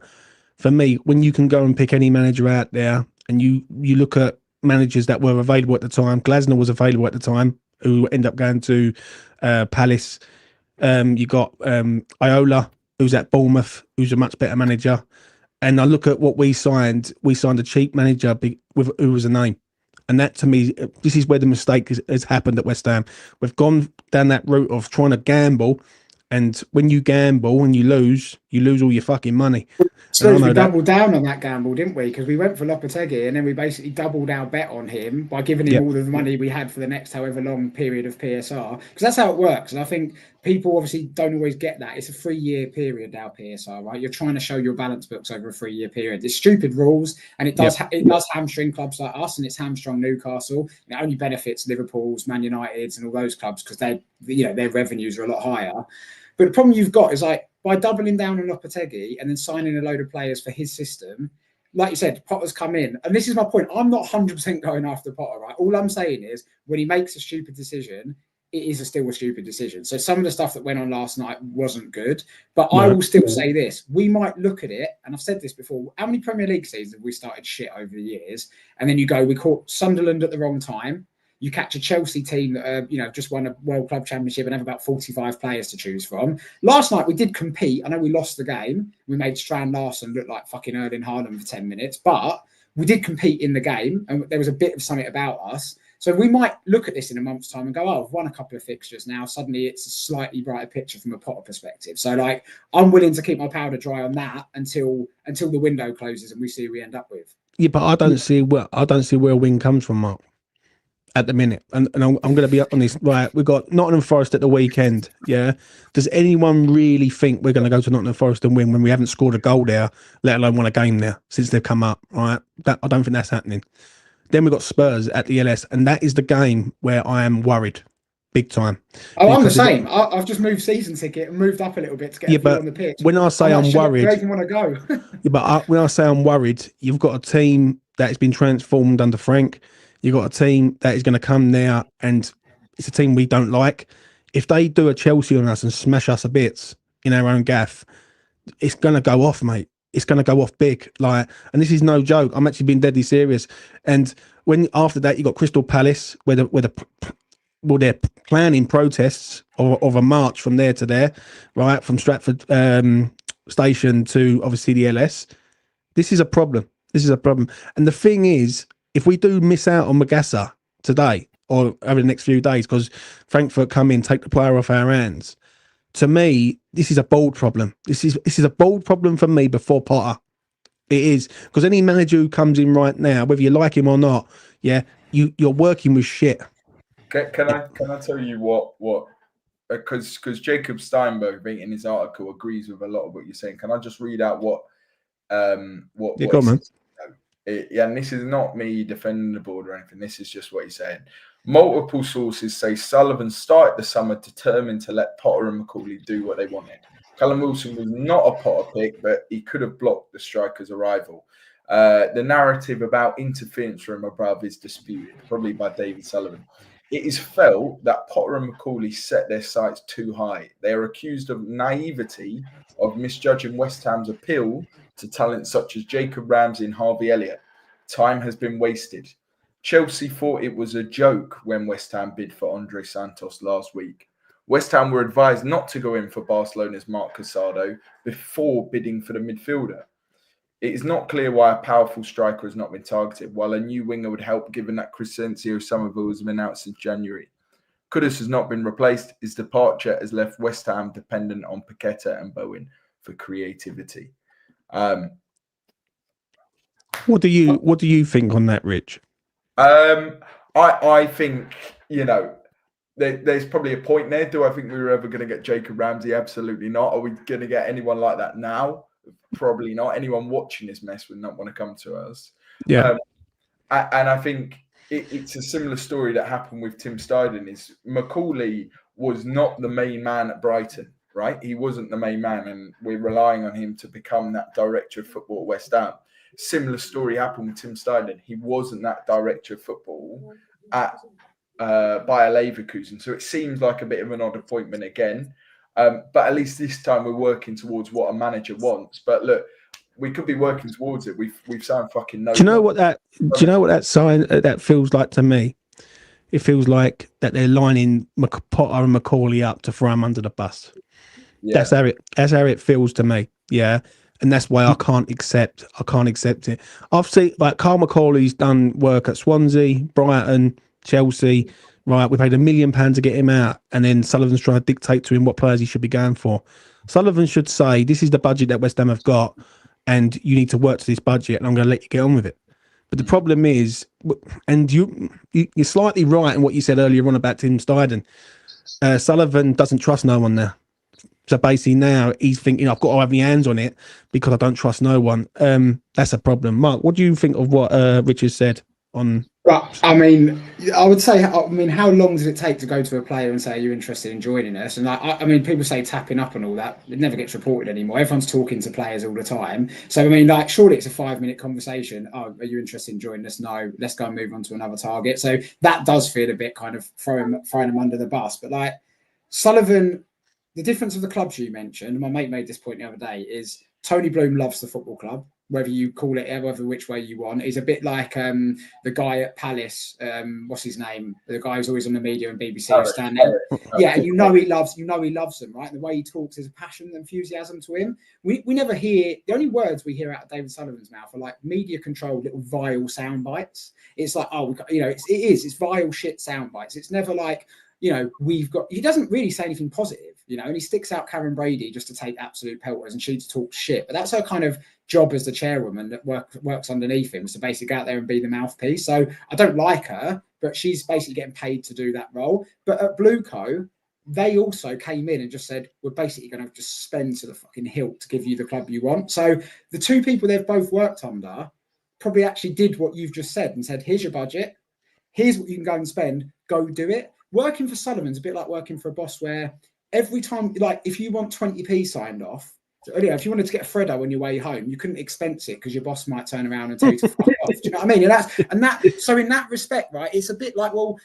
For me, when you can go and pick any manager out there, and you look at managers that were available at the time, Glasner was available at the time, who ended up going to Palace. You got Iola, who's at Bournemouth, who's a much better manager. And I look at what we signed. We signed a cheap manager who was a name. And that, to me, this is where the mistake has happened at West Ham. We've gone down that route of trying to gamble. And when you gamble and you lose all your fucking money. So we doubled down on that gamble, didn't we? Because we went for Lopetegui and then we basically doubled our bet on him by giving him all of the money we had for the next however long period of PSR. Because that's how it works. And I think people obviously don't always get that. It's a 3-year period now, PSR, right? You're trying to show your balance books over a 3-year period. It's stupid rules, and it does hamstring clubs like us, and it's hamstrung Newcastle. And it only benefits Liverpool's, Man United's, and all those clubs because their revenues are a lot higher. But the problem you've got is by doubling down on Lopetegui and then signing a load of players for his system, like you said, Potter's come in. And this is my point. I'm not 100% going after Potter, right? All I'm saying is when he makes a stupid decision, it is still a stupid decision. So some of the stuff that went on last night wasn't good. But I will still say this. We might look at it, and I've said this before, how many Premier League seasons have we started shit over the years? And then you go, we caught Sunderland at the wrong time. You catch a Chelsea team that just won a World Club Championship and have about 45 players to choose from. Last night we did compete. I know we lost the game. We made Strand Larsen look like fucking Erling Haaland for 10 minutes, but we did compete in the game and there was a bit of something about us. So we might look at this in a month's time and go, oh, I've won a couple of fixtures now. Suddenly it's a slightly brighter picture from a Potter perspective. So I'm willing to keep my powder dry on that until the window closes and we see who we end up with. Yeah, but I don't see where a win comes from, Mark. At the minute, and I'm going to be up on this. Right, we've got Nottingham Forest at the weekend. Yeah, does anyone really think we're going to go to Nottingham Forest and win when we haven't scored a goal there, let alone won a game there since they've come up? Right, I don't think that's happening. Then we've got Spurs at the LS, and that is the game where I am worried, big time. Oh, I'm the same. I've just moved season ticket and moved up a little bit to get on the pitch. When I say I'm worried, I don't even want to go. Yeah, but when I say I'm worried, you've got a team that has been transformed under Frank. You've got a team that is going to come there and it's a team we don't like. If they do a Chelsea on us and smash us a bits in our own gaff, it's gonna go off, mate. It's gonna go off big. Like, and this is no joke. I'm actually being deadly serious. And when after that you got Crystal Palace, where they're planning protests of a march from there to there, right, from Stratford station to obviously the LS. This is a problem. This is a problem. And the thing is, if we do miss out on Magassa today or over the next few days, because Frankfurt come in, take the player off our hands, to me, this is a bold problem. This is a bold problem for me before Potter. It is, because any manager who comes in right now, whether you like him or not, yeah, you're working with shit. Can I tell you what? Because Jacob Steinberg, I think, in his article agrees with a lot of what you're saying. Can I just read out what Yeah, go on, man. And this is not me defending the board or anything. This is just what he's saying. Multiple sources say Sullivan started the summer determined to let Potter and McCauley do what they wanted. Callum Wilson was not a Potter pick, but he could have blocked the striker's arrival. The narrative about interference from above is disputed, probably by David Sullivan. It is felt that Potter and McCauley set their sights too high. They are accused of naivety, of misjudging West Ham's appeal to talent such as Jacob Ramsey and Harvey Elliott. Time has been wasted. Chelsea thought it was a joke when West Ham bid for Andre Santos last week. West Ham were advised not to go in for Barcelona's Marc Casado before bidding for the midfielder. It is not clear why a powerful striker has not been targeted, while a new winger would help, given that Crescencio Somerville has been out since January. Kudus has not been replaced. His departure has left West Ham dependent on Paqueta and Bowen for creativity. What do you think on that, Rich? I think, there's probably a point there. Do I think we were ever going to get Jacob Ramsey? Absolutely not. Are we going to get anyone like that now? Probably not. Anyone watching this mess would not want to come to us. Yeah. And I think it's a similar story that happened with Tim Steidten. Is McCauley was not the main man at Brighton, right? He wasn't the main man, and we're relying on him to become that director of football at West Ham. Similar story happened with Tim Steidten. He wasn't that director of football at Bayer Leverkusen. So it seems like a bit of an odd appointment again. But at least this time we're working towards what a manager wants. But look, we could be working towards it. We've signed fucking no. Do you know what that sign that feels like to me? It feels like that they're lining Potter and McCauley up to throw him under the bus. Yeah. That's how it feels to me. Yeah. And that's why I can't accept it. I've seen, like, Carl McCauley's done work at Swansea, Brighton, Chelsea. Right, we paid £1 million to get him out, and then Sullivan's trying to dictate to him what players he should be going for. Sullivan should say, "This is the budget that West Ham have got, and you need to work to this budget, and I'm going to let you get on with it." But the problem is, and you're slightly right in what you said earlier on about Tim Steidten. Sullivan doesn't trust no one now. So basically now he's thinking, I've got to have my hands on it because I don't trust no one. That's a problem. Mark, what do you think of what Richard said on... But I mean, I would say, how long does it take to go to a player and say, are you interested in joining us? And I mean, people say tapping up and all that. It never gets reported anymore. Everyone's talking to players all the time. So, I mean, like, surely it's a 5-minute conversation. Oh, are you interested in joining us? No, let's go and move on to another target. So that does feel a bit kind of throwing them under the bus. But like Sullivan, the difference of the clubs you mentioned, my mate made this point the other day, is Tony Bloom loves the football club. Whether you call it however which way you want, is a bit like the guy at Palace. What's his name? The guy who's always on the media and BBC stand there. Yeah, and you know he loves them, right? And the way he talks, there's a passion and enthusiasm to him. We never hear, the only words we hear out of David Sullivan's mouth are like media controlled little vile sound bites. It's like, it's vile shit sound bites. It's never like, he doesn't really say anything positive, and he sticks out Karen Brady just to take absolute pelters and she to talk shit. But that's her kind of job as the chairwoman that works underneath him, is to basically go out there and be the mouthpiece. So I don't like her, but she's basically getting paid to do that role. But at Blueco, they also came in and just said, we're basically going to just spend to the fucking hilt to give you the club you want. So the two people they've both worked under probably actually did what you've just said and said, here's your budget, here's what you can go and spend, go do it. Working for Sullivan's a bit like working for a boss where every time, like if you want 20p signed off, if you wanted to get a Freddo on your way home, you couldn't expense it because your boss might turn around and tell you to fuck off. Do you know what I mean? So in that respect, right, it's a bit like, well,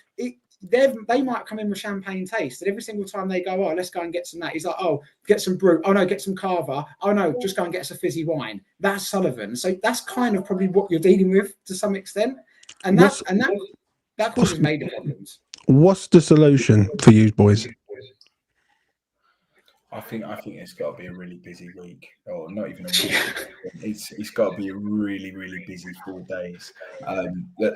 they might come in with champagne taste, and every single time they go, oh, let's go and get some that. He's like, oh, get some brew. Oh no, get some Carver. Oh no, just go and get us a fizzy wine. That's Sullivan. So that's kind of probably what you're dealing with to some extent, and that causes major problems. What's the solution for you boys? I think it's got to be a really busy week, or not even a week. It's got to be a really, really busy 4 days.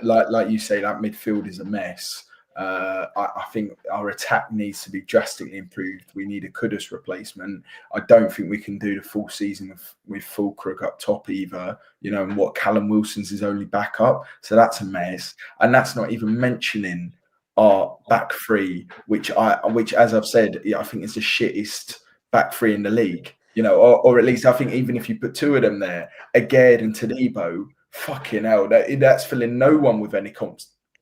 Like you say, that midfield is a mess. I think our attack needs to be drastically improved. We need a Kudus replacement. I don't think we can do the full season with Fulkrug up top either. You know, and what Callum Wilson's his only backup, so that's a mess. And that's not even mentioning our back three, which as I've said, I think is the shittest back three in the league. You know, or at least I think even if you put 2 of them there, Agard and Tadebo, fucking hell, that's filling no one with any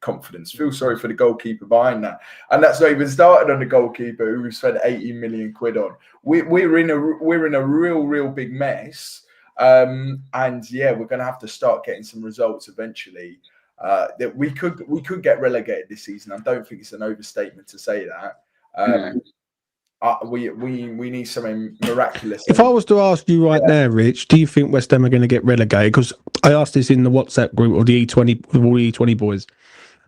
confidence. Feel sorry for the goalkeeper behind that, and that's not even started on the goalkeeper who we spent 18 million quid on. We're in a real big mess, and yeah, we're going to have to start getting some results eventually. That we could get relegated this season. I don't think it's an overstatement to say that. We need something miraculous. If I was to ask you right now, Rich, do you think West Ham are going to get relegated? Because I asked this in the WhatsApp group of the E20 with all the E20 boys,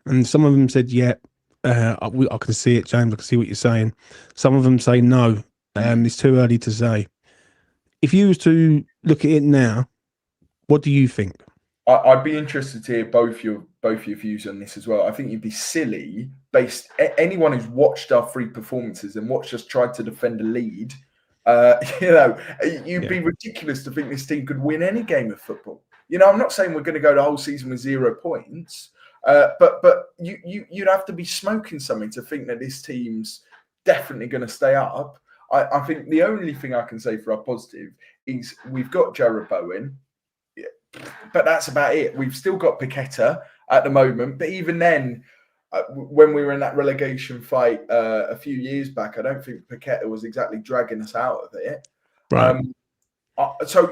and some of them said, "Yeah, I can see it, James. I can see what you're saying." Some of them say no. It's too early to say. If you was to look at it now, what do you think? I'd be interested to hear both your views on this as well. I think you'd be silly, anyone who's watched our 3 performances and watched us try to defend a lead. You'd be ridiculous to think this team could win any game of football. You know, I'm not saying we're going to go the whole season with 0 points, but you'd have to be smoking something to think that this team's definitely going to stay up. I think the only thing I can say for our positive is we've got Jarrod Bowen. But that's about it. We've still got Paqueta at the moment. But even then, when we were in that relegation fight a few years back, I don't think Paqueta was exactly dragging us out of it. Right. So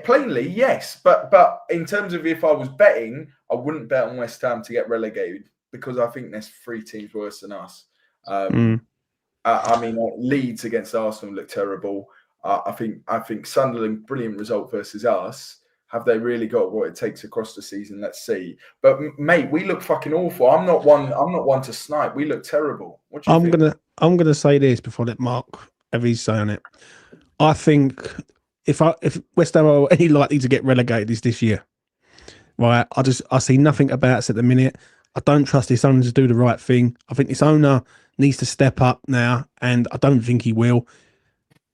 plainly, yes. But in terms of if I was betting, I wouldn't bet on West Ham to get relegated because I think there's 3 teams worse than us. I mean, Leeds against Arsenal looked terrible. I think Sunderland, brilliant result versus us. Have they really got what it takes across the season? Let's see. But mate, we look fucking awful. I'm not one to snipe. We look terrible. What do you think? I'm gonna say this before I let Mark have his say on it. I think if West Ham are any likely to get relegated is this year, right? I see nothing about us at the minute. I don't trust this owner to do the right thing. I think this owner needs to step up now, and I don't think he will.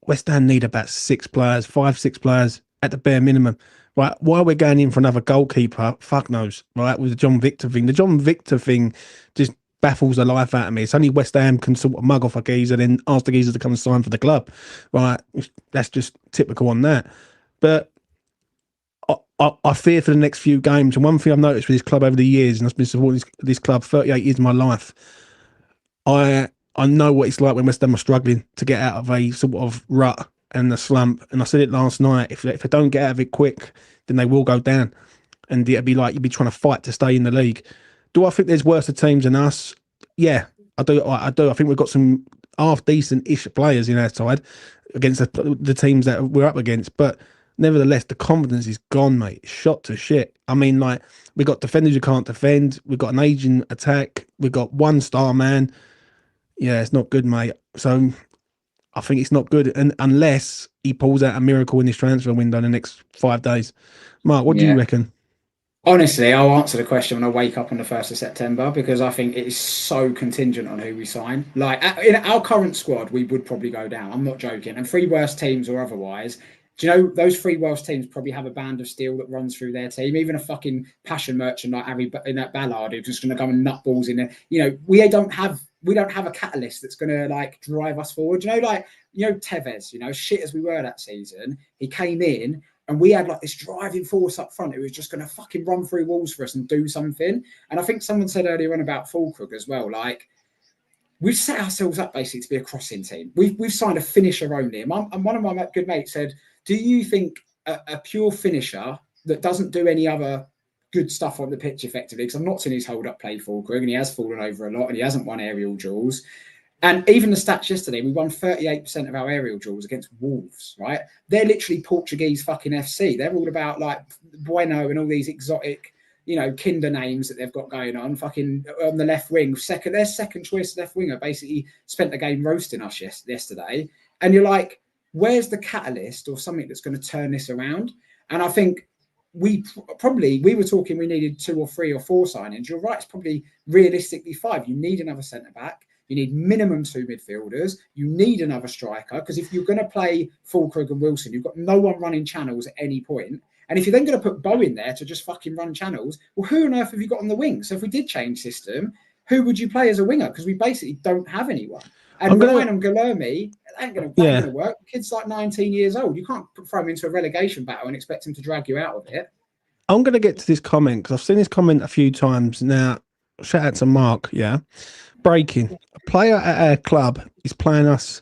West Ham need about 5, 6 players at the bare minimum. Right, while we're going in for another goalkeeper, fuck knows, right, with the John Victor thing. The John Victor thing just baffles the life out of me. It's only West Ham can sort of mug off a geezer and then ask the geezer to come and sign for the club. Right, that's just typical on that. But I fear for the next few games. And one thing I've noticed with this club over the years, and I've been supporting this club 38 years of my life, I know what it's like when West Ham are struggling to get out of a sort of rut and the slump. And I said it last night, if they don't get out of it quick, then they will go down. And it'd be like you'd be trying to fight to stay in the league. Do I think there's worse teams than us? Yeah, I do. I think we've got some half decent-ish players in our side against the teams that we're up against. But nevertheless, the confidence is gone, mate. It's shot to shit. I mean, like, we've got defenders who can't defend. We've got an aging attack. We've got 1 star man. Yeah, it's not good, mate. So I think it's not good, and unless he pulls out a miracle in his transfer window in the next 5 days. Mark, what do you reckon? Honestly, I'll answer the question when I wake up on the 1st of September because I think it is so contingent on who we sign. Like, in our current squad, we would probably go down. I'm not joking. And 3 worst teams or otherwise, do you know those 3 worst teams probably have a band of steel that runs through their team? Even a fucking passion merchant like Harry in that Ballard who's just going to come and nut balls in there. You know, we don't have a catalyst that's going to like drive us forward. You know, Tevez, shit as we were that season, he came in and we had like this driving force up front. It was just going to fucking run through walls for us and do something. And I think someone said earlier on about Fulkrug as well, like, we've set ourselves up basically to be a crossing team. We've signed a finisher only. And one of my good mates said, do you think a pure finisher that doesn't do any other good stuff on the pitch effectively, because I'm not seeing his hold up play for Krug, and he has fallen over a lot, and he hasn't won aerial duels. And even the stats yesterday, we won 38% of our aerial duels against Wolves, right? They're literally Portuguese fucking FC. They're all about like Bueno and all these exotic, kinder names that they've got going on. Fucking on the left wing, their second choice left winger basically spent the game roasting us yesterday. And you're like, where's the catalyst or something that's going to turn this around? And I think we were talking we needed 2 or 3 or 4 signings. You're right, it's probably realistically 5. You need another centre back. You need minimum 2 midfielders. You need another striker, because if you're going to play Fulkrug and Wilson, you've got no one running channels at any point. And if you're then going to put Bowen there to just fucking run channels, well, who on earth have you got on the wing? So if we did change system, who would you play as a winger? Because we basically don't have anyone. And relying on Guilherme, that ain't going to work. The kid's like 19 years old. You can't throw him into a relegation battle and expect him to drag you out of it. I'm going to get to this comment because I've seen this comment a few times now. Shout out to Mark. Yeah. Breaking. A player at our club is playing us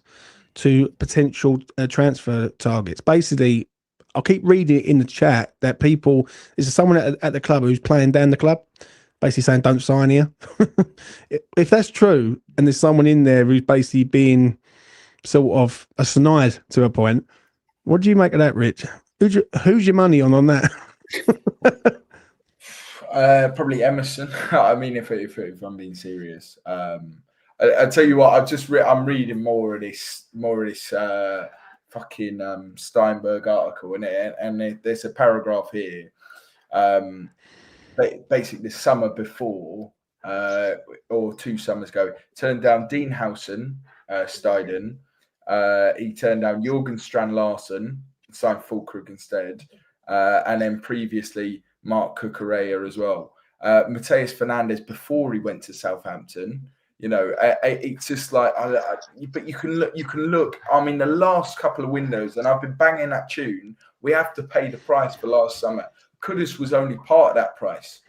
to potential transfer targets. Basically, I'll keep reading it in the chat that is someone at the club who's playing down the club, basically saying, don't sign here. If that's true, and there's someone in there who's basically being sort of a snide to a point, what do you make of that, Rich? Who's your money on that? Probably Emerson. I mean, if I'm being serious, I tell you what, I'm reading more of this fucking Steinberg article, and there's a paragraph here. Basically, the summer before, or 2 summers ago, turned down Dean Howson, Steiden. He turned down Jorgen Strand Larsen, signed Fulkrug instead, and then previously Mark Cucurella as well. Mateus Fernandes before he went to Southampton. It's just like, but you can look. I mean, the last couple of windows, and I've been banging that tune. We have to pay the price for last summer. Kudus was only part of that price.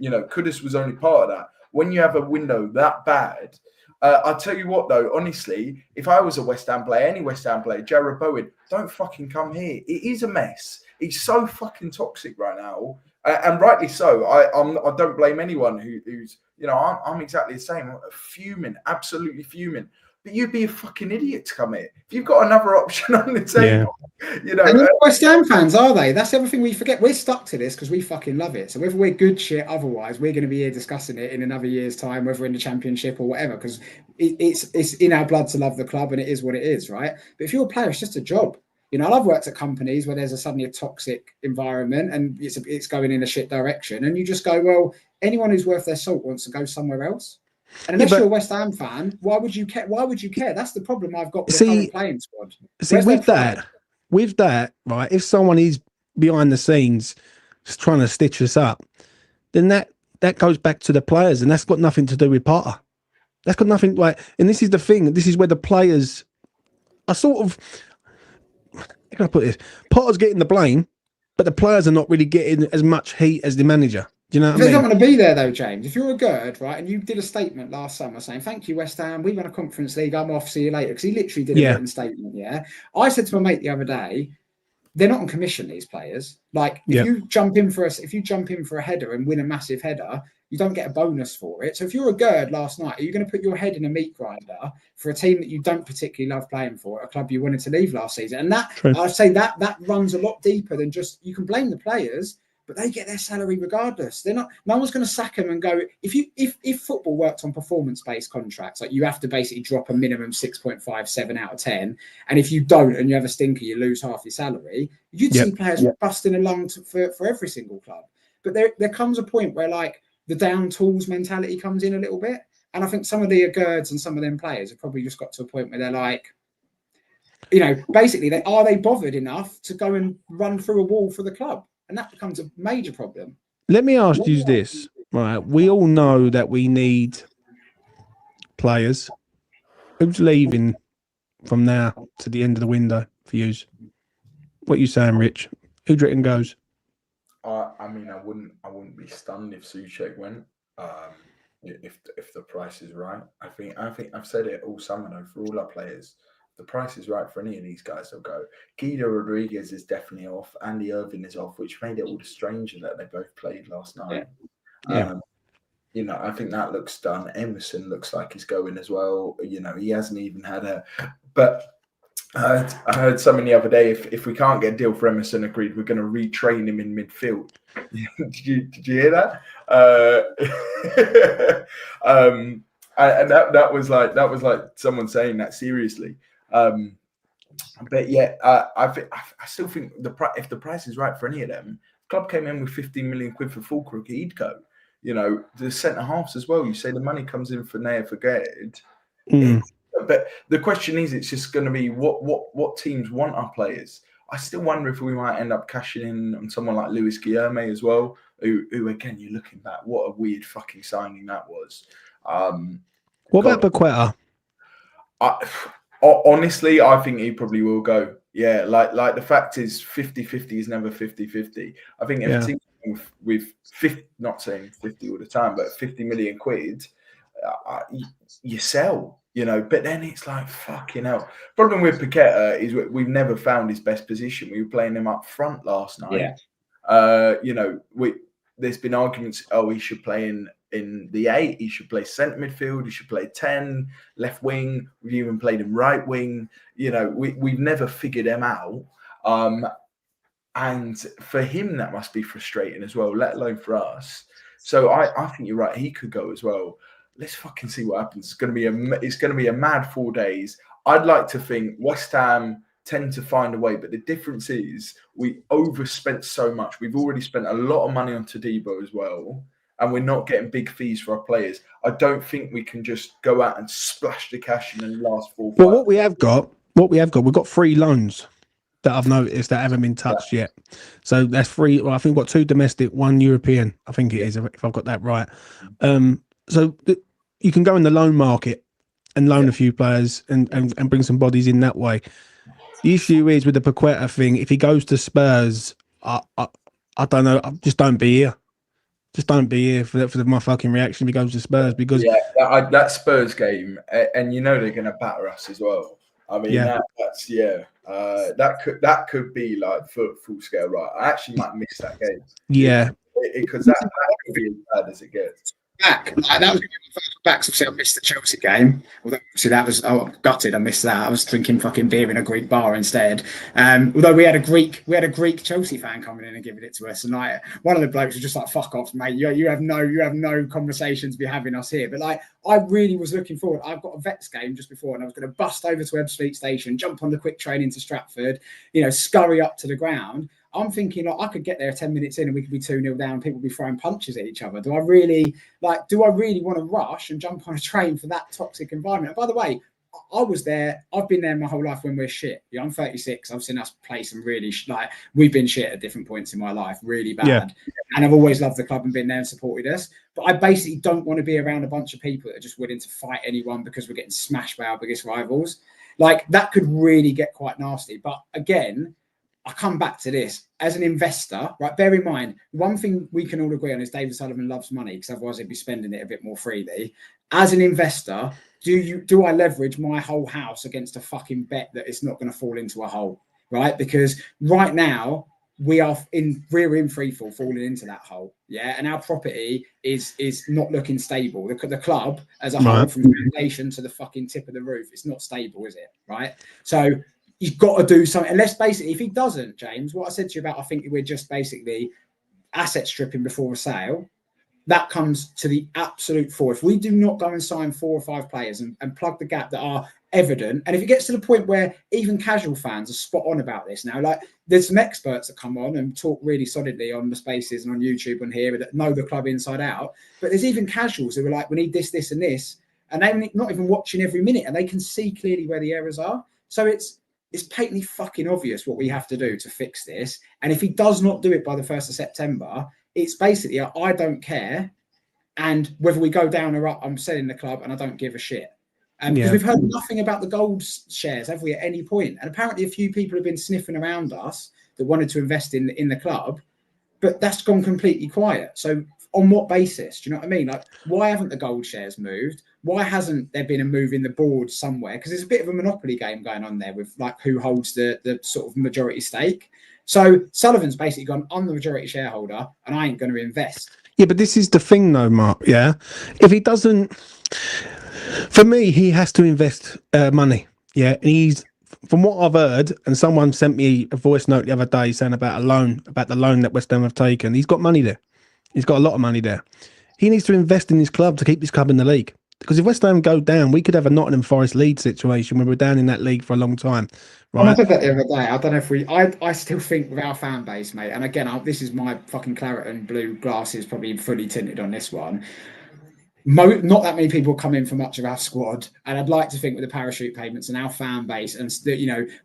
Kudus was only part of that. When you have a window that bad, I'll tell you what though, honestly, if I was a West Ham player, any West Ham player, Jarrod Bowen, don't fucking come here. It is a mess. He's so fucking toxic right now, and rightly so. I don't blame anyone who's. I'm exactly the same. I'm fuming, absolutely fuming. But you'd be a fucking idiot to come here. If you've got another option on the table, And West Ham fans, are they? That's everything we forget. We're stuck to this because we fucking love it. So whether we're good shit otherwise, we're going to be here discussing it in another year's time, whether in the Championship or whatever, because it's in our blood to love the club, and it is what it is, right? But if you're a player, it's just a job. I've worked at companies where there's suddenly a toxic environment and it's going in a shit direction, and you just go, well, anyone who's worth their salt wants to go somewhere else. And unless you're a West Ham fan, why would you care? That's the problem I've got with the current playing squad. With that, right? If someone is behind the scenes just trying to stitch us up, then that goes back to the players, and that's got nothing to do with Potter. That's got nothing and this is the thing. This is where the players are sort of. How can I put this? Potter's getting the blame, but the players are not really getting as much heat as the manager. Do you know what I mean? They don't want to be there though, James. If you're a Gerd, right, and you did a statement last summer saying, thank you, West Ham, we won a Conference League, I'm off, see you later. Because he literally did a written statement, yeah. I said to my mate the other day, they're not on commission, these players. Like, if you jump in for a header and win a massive header, you don't get a bonus for it. So if you're a Gerd last night, are you going to put your head in a meat grinder for a team that you don't particularly love playing for, a club you wanted to leave last season? And that, I'd say that runs a lot deeper than just, you can blame the players, but they get their salary regardless. They're not. No one's going to sack them and go. If football worked on performance-based contracts, like you have to basically drop a minimum 6.57 out of 10, and if you don't and you have a stinker, you lose half your salary. You'd see players busting along for every single club. But there comes a point where like the down tools mentality comes in a little bit, and I think some of the Gerds and some of them players have probably just got to a point where they're like, basically, are they bothered enough to go and run through a wall for the club? And that becomes a major problem. Let me ask you this, right? We all know that we need players. Who's leaving from now to the end of the window for you? What are you saying, Rich? Who do you reckon goes? I mean, I wouldn't be stunned if Souček went. If the price is right, I think I've said it all summer though. For all our players, the price is right for any of these guys, they'll go. Guido Rodriguez is definitely off. Andy Irving is off, which made it all the stranger that they both played last night. Yeah. You know, I think that looks done. Emerson looks like he's going as well. You know, he hasn't even had a. But I heard someone the other day, if we can't get a deal for Emerson agreed, we're going to retrain him in midfield. did you hear that? And that was like someone saying that seriously. But yeah, I still think if the price is right for any of them, the club came in with 15 million quid for Fulkrug, he'd go. You know, the centre halves as well. You say the money comes in for Naya Forgetted. But the question is, it's just going to be what teams want our players. I still wonder if we might end up cashing in on someone like Luis Guilherme as well, who again, you're looking back, what a weird fucking signing that was. What about Paqueta? Honestly, I think he probably will go. Yeah, like the fact is 50-50 is never 50-50. I think if a team with 50, not saying 50 all the time, but 50 million quid, you sell. You know, but then it's like, fucking hell. Problem with Paqueta is we've never found his best position. We were playing him up front last night. Yeah. You know, there's been arguments, he should play in the 8, he should play centre midfield, he should play 10, left wing. We've even played him right wing. You know, we've never figured him out. And for him, that must be frustrating as well, let alone for us. So I think you're right. He could go as well. Let's fucking see what happens. It's going to be a mad 4 days. I'd like to think West Ham tend to find a way, but the difference is we overspent so much. We've already spent a lot of money on Todibo as well, and we're not getting big fees for our players. I don't think we can just go out and splash the cash in the last 4 Well, what we have got, we've got 3 loans that I've noticed that haven't been touched yet. So that's 3. Well, I think we've got 2 domestic, 1 European. I think it is, if I've got that right. So you can go in the loan market and loan a few players and bring some bodies in that way. The issue is with the Paqueta thing, if he goes to Spurs, I don't know, just don't be here. Just don't be here for my fucking reaction if he goes to Spurs, because that Spurs game, and you know they're going to batter us as well. I mean, that could be like full scale, right? I actually might miss that game. Yeah, because that could be as bad as it gets. That was going to be my first back. Obviously, I missed the Chelsea game. Although, that was gutted. I missed that. I was drinking fucking beer in a Greek bar instead. Although we had a Greek Chelsea fan coming in and giving it to us, and like one of the blokes was just like, "Fuck off, mate. You have no conversations be having us here." But like, I really was looking forward. I've got a Vets game just before, and I was going to bust over to Ebbsfleet Station, jump on the quick train into Stratford, scurry up to the ground. I'm thinking, like, I could get there 10 minutes in and we could be 2-0 down. People would be throwing punches at each other. Do I really want to rush and jump on a train for that toxic environment? And by the way, I was there. I've been there my whole life when we're shit. Yeah, I'm 36. I've seen us play some really we've been shit at different points in my life, really bad. Yeah. And I've always loved the club and been there and supported us. But I basically don't want to be around a bunch of people that are just willing to fight anyone because we're getting smashed by our biggest rivals. Like, that could really get quite nasty. But again, I come back to this as an investor, right? Bear in mind, one thing we can all agree on is David Sullivan loves money, because otherwise he'd be spending it a bit more freely. As an investor, do I leverage my whole house against a fucking bet that it's not going to fall into a hole, right? Because right now we're in free fall, falling into that hole, yeah. And our property is not looking stable. The club as a whole, from the foundation to the fucking tip of the roof, it's not stable, is it? Right? So he's got to do something. Unless basically, if he doesn't, James, what I said to you about, I think we're just basically asset stripping before a sale. That comes to the absolute fore. If we do not go and sign 4 or 5 players and plug the gap that are evident, and if it gets to the point where even casual fans are spot on about this now, like there's some experts that come on and talk really solidly on the spaces and on YouTube and here that know the club inside out, but there's even casuals who are like, we need this, this and this, and they're not even watching every minute, and they can see clearly where the errors are. So it's patently fucking obvious what we have to do to fix this. And if he does not do it by the 1st of September, it's basically, I don't care. And whether we go down or up, I'm selling the club and I don't give a shit. Because we've heard nothing about the gold shares, have we, at any point? And apparently a few people have been sniffing around us that wanted to invest in the club, but that's gone completely quiet. So on what basis? Do you know what I mean? Like, why haven't the gold shares moved? why hasn't there been a move in the board somewhere? Because there's a bit of a monopoly game going on there with like who holds the sort of majority stake. So Sullivan's basically gone, I'm the majority shareholder and I ain't going to invest. Yeah, but this is the thing though, Mark. Yeah. If he doesn't, for me, he has to invest money. Yeah. And he's, from what I've heard, and someone sent me a voice note the other day saying about the loan that West Ham have taken. He's got money there. He's got a lot of money there. He needs to invest in his club to keep his club in the league. Because if West Ham go down, we could have a Nottingham Forest Leeds situation where we're down in that league for a long time. Right? I said that the other day. I don't know if I still think with our fan base, mate, and again, this is my fucking claret and blue glasses probably fully tinted on this one. Not that many people come in for much of our squad, and I'd like to think with the parachute payments and our fan base, and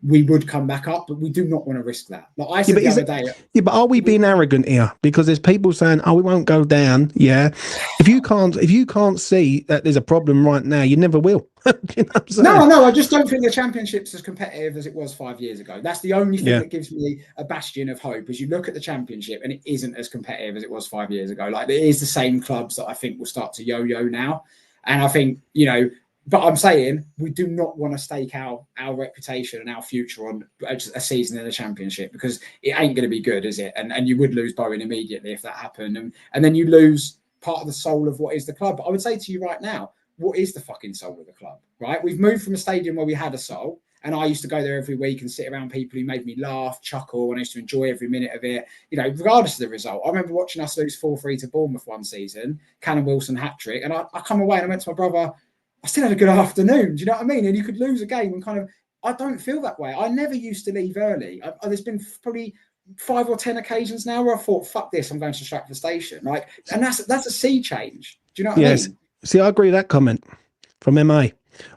we would come back up, but we do not want to risk that. Like I said the other day. Yeah, but are we being arrogant here? Because there's people saying, "Oh, we won't go down." Yeah, if you can't see that there's a problem right now, you never will. You know what I'm saying? No, I just don't think the Championship's as competitive as it was 5 years ago. That's the only thing that gives me a bastion of hope. As you look at the Championship, and it isn't as competitive as it was 5 years ago. Like it is the same clubs that I think will start to yo-yo now, and I think But I'm saying we do not want to stake our reputation and our future on a season in the Championship because it ain't going to be good, is it? And you would lose Bowen immediately if that happened, and then you lose part of the soul of what is the club. But I would say to you right now, what is the fucking soul of the club, right? We've moved from a stadium where we had a soul, and I used to go there every week and sit around people who made me laugh, chuckle, and I used to enjoy every minute of it, regardless of the result. I remember watching us lose 4-3 to Bournemouth one season, Cannon Wilson hat-trick, and I come away and I went to my brother, I still had a good afternoon, do you know what I mean? And you could lose a game and I don't feel that way. I never used to leave early. There's been probably 5 or 10 occasions now where I thought, fuck this, I'm going to Stratford Station. And that's a sea change. Do you know what I mean? See, I agree with that comment from MA.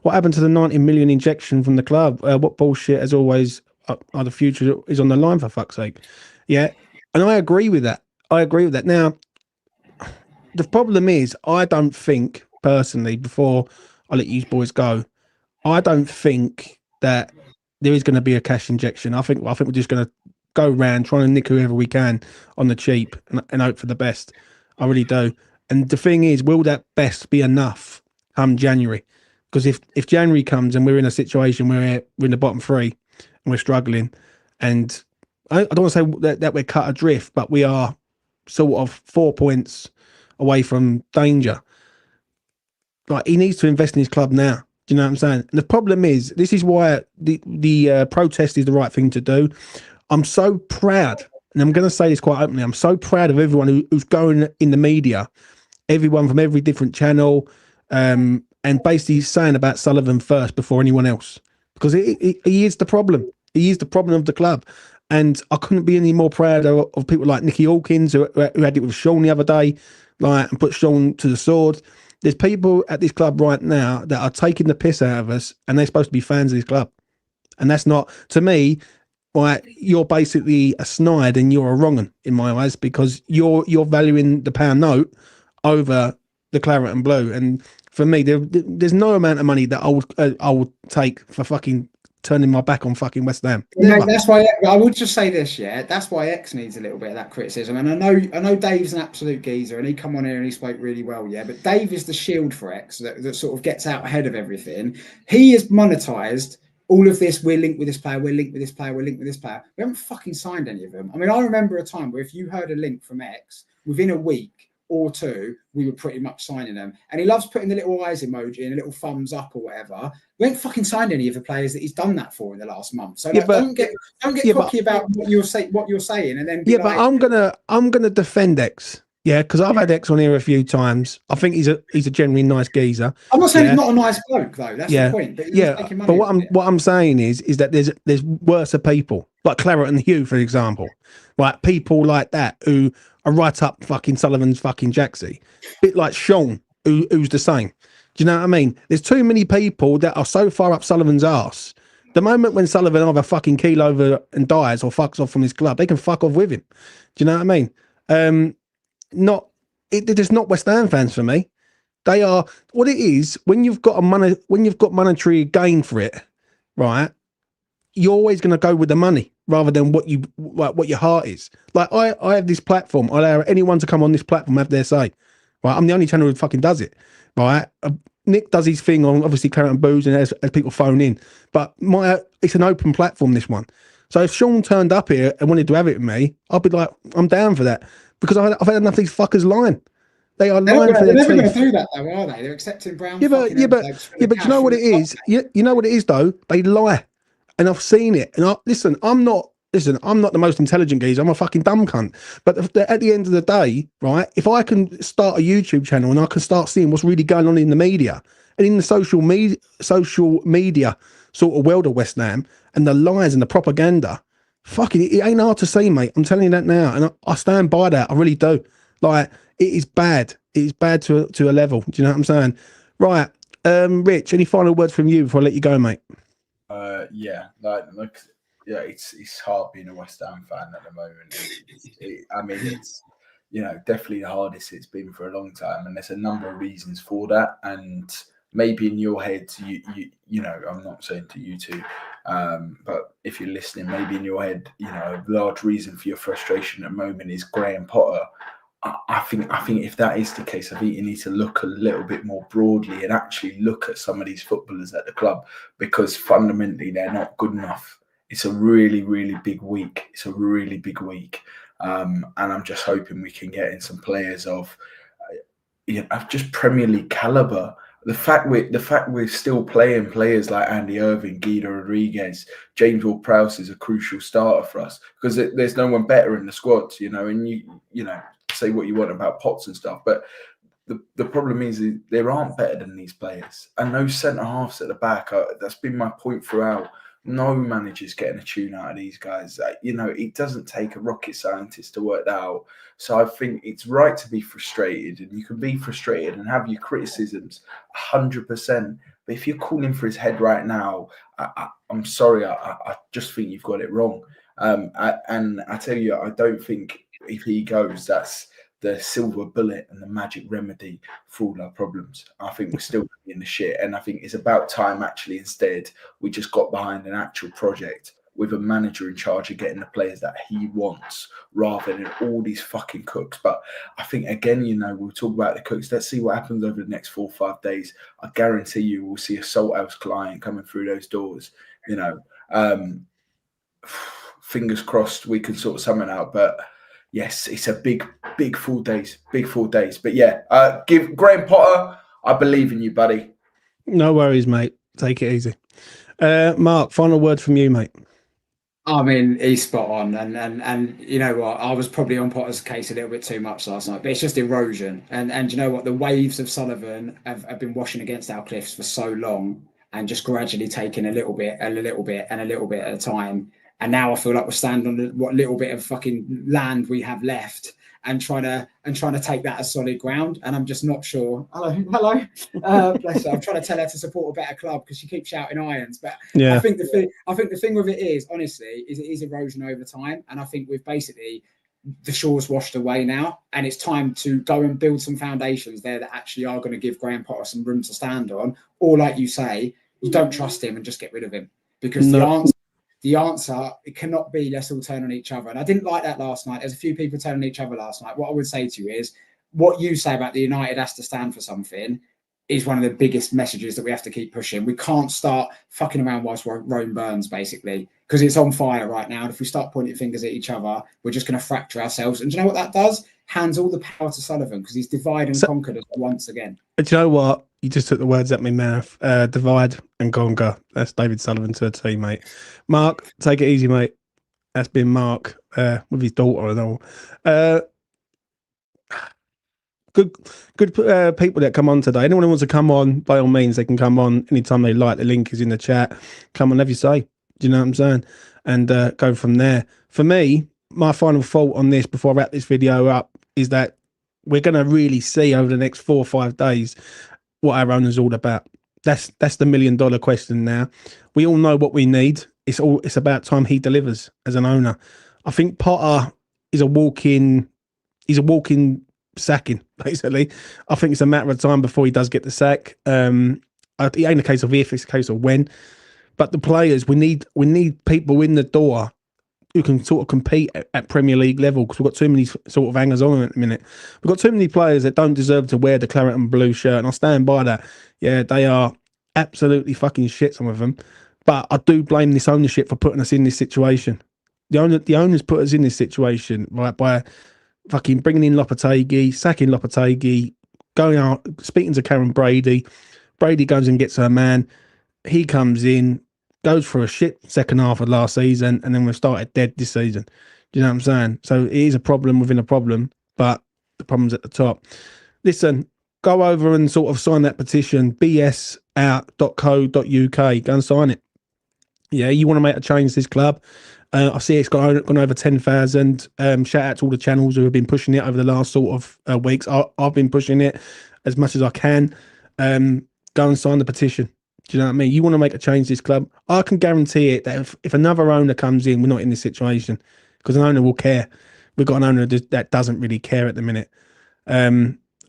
What happened to the 90 million injection from the club? What bullshit, as always, the future is on the line, for fuck's sake. Yeah. And I agree with that. Now, the problem is, I don't think, personally, before I let you boys go, I don't think that there is going to be a cash injection. I think we're just going to go around trying to nick whoever we can on the cheap and hope for the best. I really do. And the thing is, will that best be enough come January? Because if January comes and we're in a situation where we're in the bottom 3 and we're struggling, and I don't want to say that we're cut adrift, but we are sort of 4 points away from danger. Like, he needs to invest in his club now. Do you know what I'm saying? And the problem is, this is why the protest is the right thing to do. I'm so proud, and I'm going to say this quite openly, I'm so proud of everyone who's going in the media, everyone from every different channel, and basically saying about Sullivan first before anyone else, because he is the problem. He is the problem of the club. And I couldn't be any more proud of people like Nicky Hawkins, who had it with Sean the other day, and put Sean to the sword. There's people at this club right now that are taking the piss out of us, and they're supposed to be fans of this club. And that's not, to me, you're basically a snide and you're a wrong 'un in my eyes, because you're valuing the pound note over the claret and blue. And for me, there's no amount of money that I would take for fucking turning my back on fucking West Ham. No, that's why I would just say this, yeah. That's why X needs a little bit of that criticism. And I know Dave's an absolute geezer, and he come on here and he spoke really well, yeah. But Dave is the shield for X that sort of gets out ahead of everything. He has monetized all of this. We're linked with this player. We're linked with this player. We're linked with this player. We haven't fucking signed any of them. I mean, I remember a time where if you heard a link from X, within a week or two, we were pretty much signing them. And he loves putting the little eyes emoji and a little thumbs up or whatever. We ain't fucking signed any of the players that he's done that for in the last month. So don't get cocky about what you're saying, and then I'm gonna defend X. Yeah, because I've had X on here a few times. I think he's a genuinely nice geezer. I'm not saying he's not a nice bloke though. That's the point. But what I'm saying is that there's worse people like Claret and Hugh, for example, like people like that who are right up fucking Sullivan's fucking jacksie. Bit like Sean, who's the same. Do you know what I mean? There's too many people that are so far up Sullivan's arse. The moment when Sullivan either fucking keel over and dies or fucks off from his club, they can fuck off with him. Do you know what I mean? It's not West Ham fans for me. They are what it is when you've got monetary gain for it, right? You're always going to go with the money rather than what your heart is. Like I have this platform. I allow anyone to come on this platform have their say. Right, I'm the only channel who fucking does it. Right, Nick does his thing on obviously Claret Booze and as people phone in, but it's an open platform, this one. So if Sean turned up here and wanted to have it with me, I'd be like, I'm down for that, because I've had enough of these fuckers lying. They are lying for their teeth. They're never going to do that, though, are they? They're accepting brown. But you know what it is? You know what it is, though? They lie. And I've seen it. And I'm not the most intelligent geezer. I'm a fucking dumb cunt. But at the end of the day, right, if I can start a YouTube channel and I can start seeing what's really going on in the media and in the social media sort of world of West Ham and the lies and the propaganda, fucking, it ain't hard to see, mate. I'm telling you that now. And I stand by that. I really do. Like, it is bad. It is bad to a level. Do you know what I'm saying? Right. Rich, any final words from you before I let you go, mate? It's hard being a West Ham fan at the moment. It's definitely the hardest it's been for a long time, and there's a number of reasons for that. And maybe in your head, you know, I'm not saying to you two, but if you're listening, maybe in your head, you know, a large reason for your frustration at the moment is Graham Potter. I think if that is the case, I think you need to look a little bit more broadly and actually look at some of these footballers at the club, because fundamentally they're not good enough. It's a really, really big week. And I'm just hoping we can get in some players of just Premier League caliber. The fact we're still playing players like Andy Irving, Guido Rodriguez, James Ward-Prowse is a crucial starter for us, because there's no one better in the squad, you know. And you know, say what you want about Potts and stuff, but the problem is there aren't better than these players, and those centre halves at the back. That's been my point throughout. No manager's getting a tune out of these guys. You know, it doesn't take a rocket scientist to work that out. So I think it's right to be frustrated, and you can be frustrated and have your criticisms 100%. But if you're calling for his head right now, I'm sorry. I just think you've got it wrong. And I tell you, I don't think if he goes, that's the silver bullet and the magic remedy for all our problems. I think we're still in the shit, and I think it's about time actually instead we just got behind an actual project with a manager in charge of getting the players that he wants, rather than all these fucking cooks. But I think, again, you know, we'll talk about the cooks. Let's see what happens over the next 4 or 5 days. I guarantee you we'll see a Salthouse client coming through those doors, you know. Fingers crossed we can sort something out. But yes, it's a big 4 days. But yeah, give Graham Potter, I believe in you, buddy. No worries, mate. Take it easy. Mark, final word from you, mate. I mean, he's spot on, and you know what? I was probably on Potter's case a little bit too much last night, but it's just erosion. And you know what? The waves of Sullivan have been washing against our cliffs for so long, and just gradually taking a little bit at a time. And now I feel like we're standing on what little bit of fucking land we have left, and trying to take that as solid ground. And I'm just not sure. Hello. Bless her. I'm trying to tell her to support a better club because she keeps shouting irons. But yeah, I think the thing with it is, honestly, it is erosion over time. And I think we've basically, the shore's washed away now, and it's time to go and build some foundations there that actually are going to give Graham Potter some room to stand on. Or, like you say, you don't trust him and just get rid of him, because the answer, it cannot be let's all turn on each other. And I didn't like that last night. There's a few people turning on each other last night. What I would say to you is, what you say about the United has to stand for something is one of the biggest messages that we have to keep pushing. We can't start fucking around whilst Rome burns, basically, because it's on fire right now. And if we start pointing fingers at each other, we're just going to fracture ourselves. And do you know what that does? Hands all the power to Sullivan, because he's divide and conquered us once again. Do you know what? You just took the words out of my mouth. Divide and conquer. That's David Sullivan to a team, mate. Mark, take it easy, mate. That's been Mark with his daughter and all. Good people that come on today. Anyone who wants to come on, by all means, they can come on anytime they like. The link is in the chat. Come on, have your say. Do you know what I'm saying? And go from there. For me, my final thought on this before I wrap this video up is that we're going to really see over the next 4 or 5 days what our owner's all about. That's the $1 million question now. We all know what we need. It's about time he delivers as an owner. I think Potter is a walk-in sacking, basically. I think it's a matter of time before he does get the sack. It ain't a case of if, it's a case of when. But the players, we need people in the door sort of compete at Premier League level, because we've got too many sort of hangers on at the minute. We've got too many players that don't deserve to wear the claret and blue shirt, and I stand by that. Yeah, they are absolutely fucking shit, some of them. But I do blame this ownership for putting us in this situation. The owners put us in this situation, right, by fucking bringing in Lopetegui, sacking Lopetegui, going out, speaking to Karen Brady. Brady goes and gets her man. He comes in, goes for a shit second half of last season, and then we've started dead this season. Do you know what I'm saying? So it is a problem within a problem, but the problem's at the top. Listen, go over and sort of sign that petition, bsout.co.uk. Go and sign it. Yeah, you want to make a change to this club. I see it's gone over 10,000. Shout out to all the channels who have been pushing it over the last sort of weeks. I've been pushing it as much as I can. Go and sign the petition. Do you know what I mean? You want to make a change to this club. I can guarantee it that if another owner comes in, we're not in this situation, because an owner will care. We've got an owner that doesn't really care at the minute. I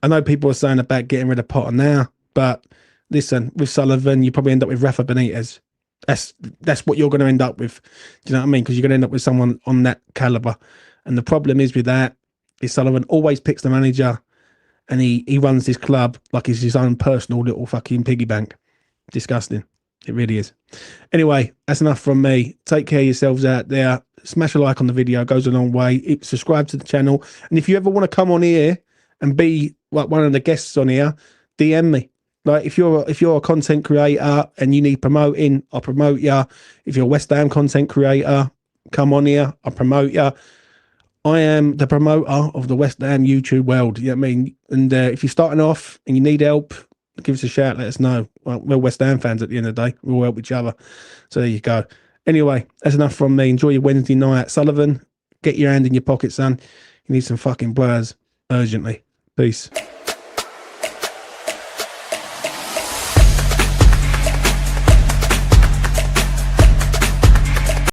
know people are saying about getting rid of Potter now, but listen, with Sullivan, you probably end up with Rafa Benitez. That's what you're going to end up with. Do you know what I mean? Because you're going to end up with someone on that caliber. And the problem is with that is Sullivan always picks the manager, and he runs this club like it's his own personal little fucking piggy bank. Disgusting. It really is. Anyway, that's enough from me. Take care of yourselves out there. Smash a like on the video, goes a long way. Subscribe to the channel. And if you ever want to come on here and be like one of the guests on here, DM me. Like if you're a content creator and you need promoting, I'll promote you. If you're a West Ham content creator, come on here, I'll promote you. I am the promoter of the West Ham YouTube world. You know what I mean? And if you're starting off and you need help, give us a shout, let us know. Well, we're West Ham fans at the end of the day. We'll help each other. So there you go. Anyway, that's enough from me. Enjoy your Wednesday night. Sullivan, get your hand in your pocket, son. You need some fucking players urgently. Peace.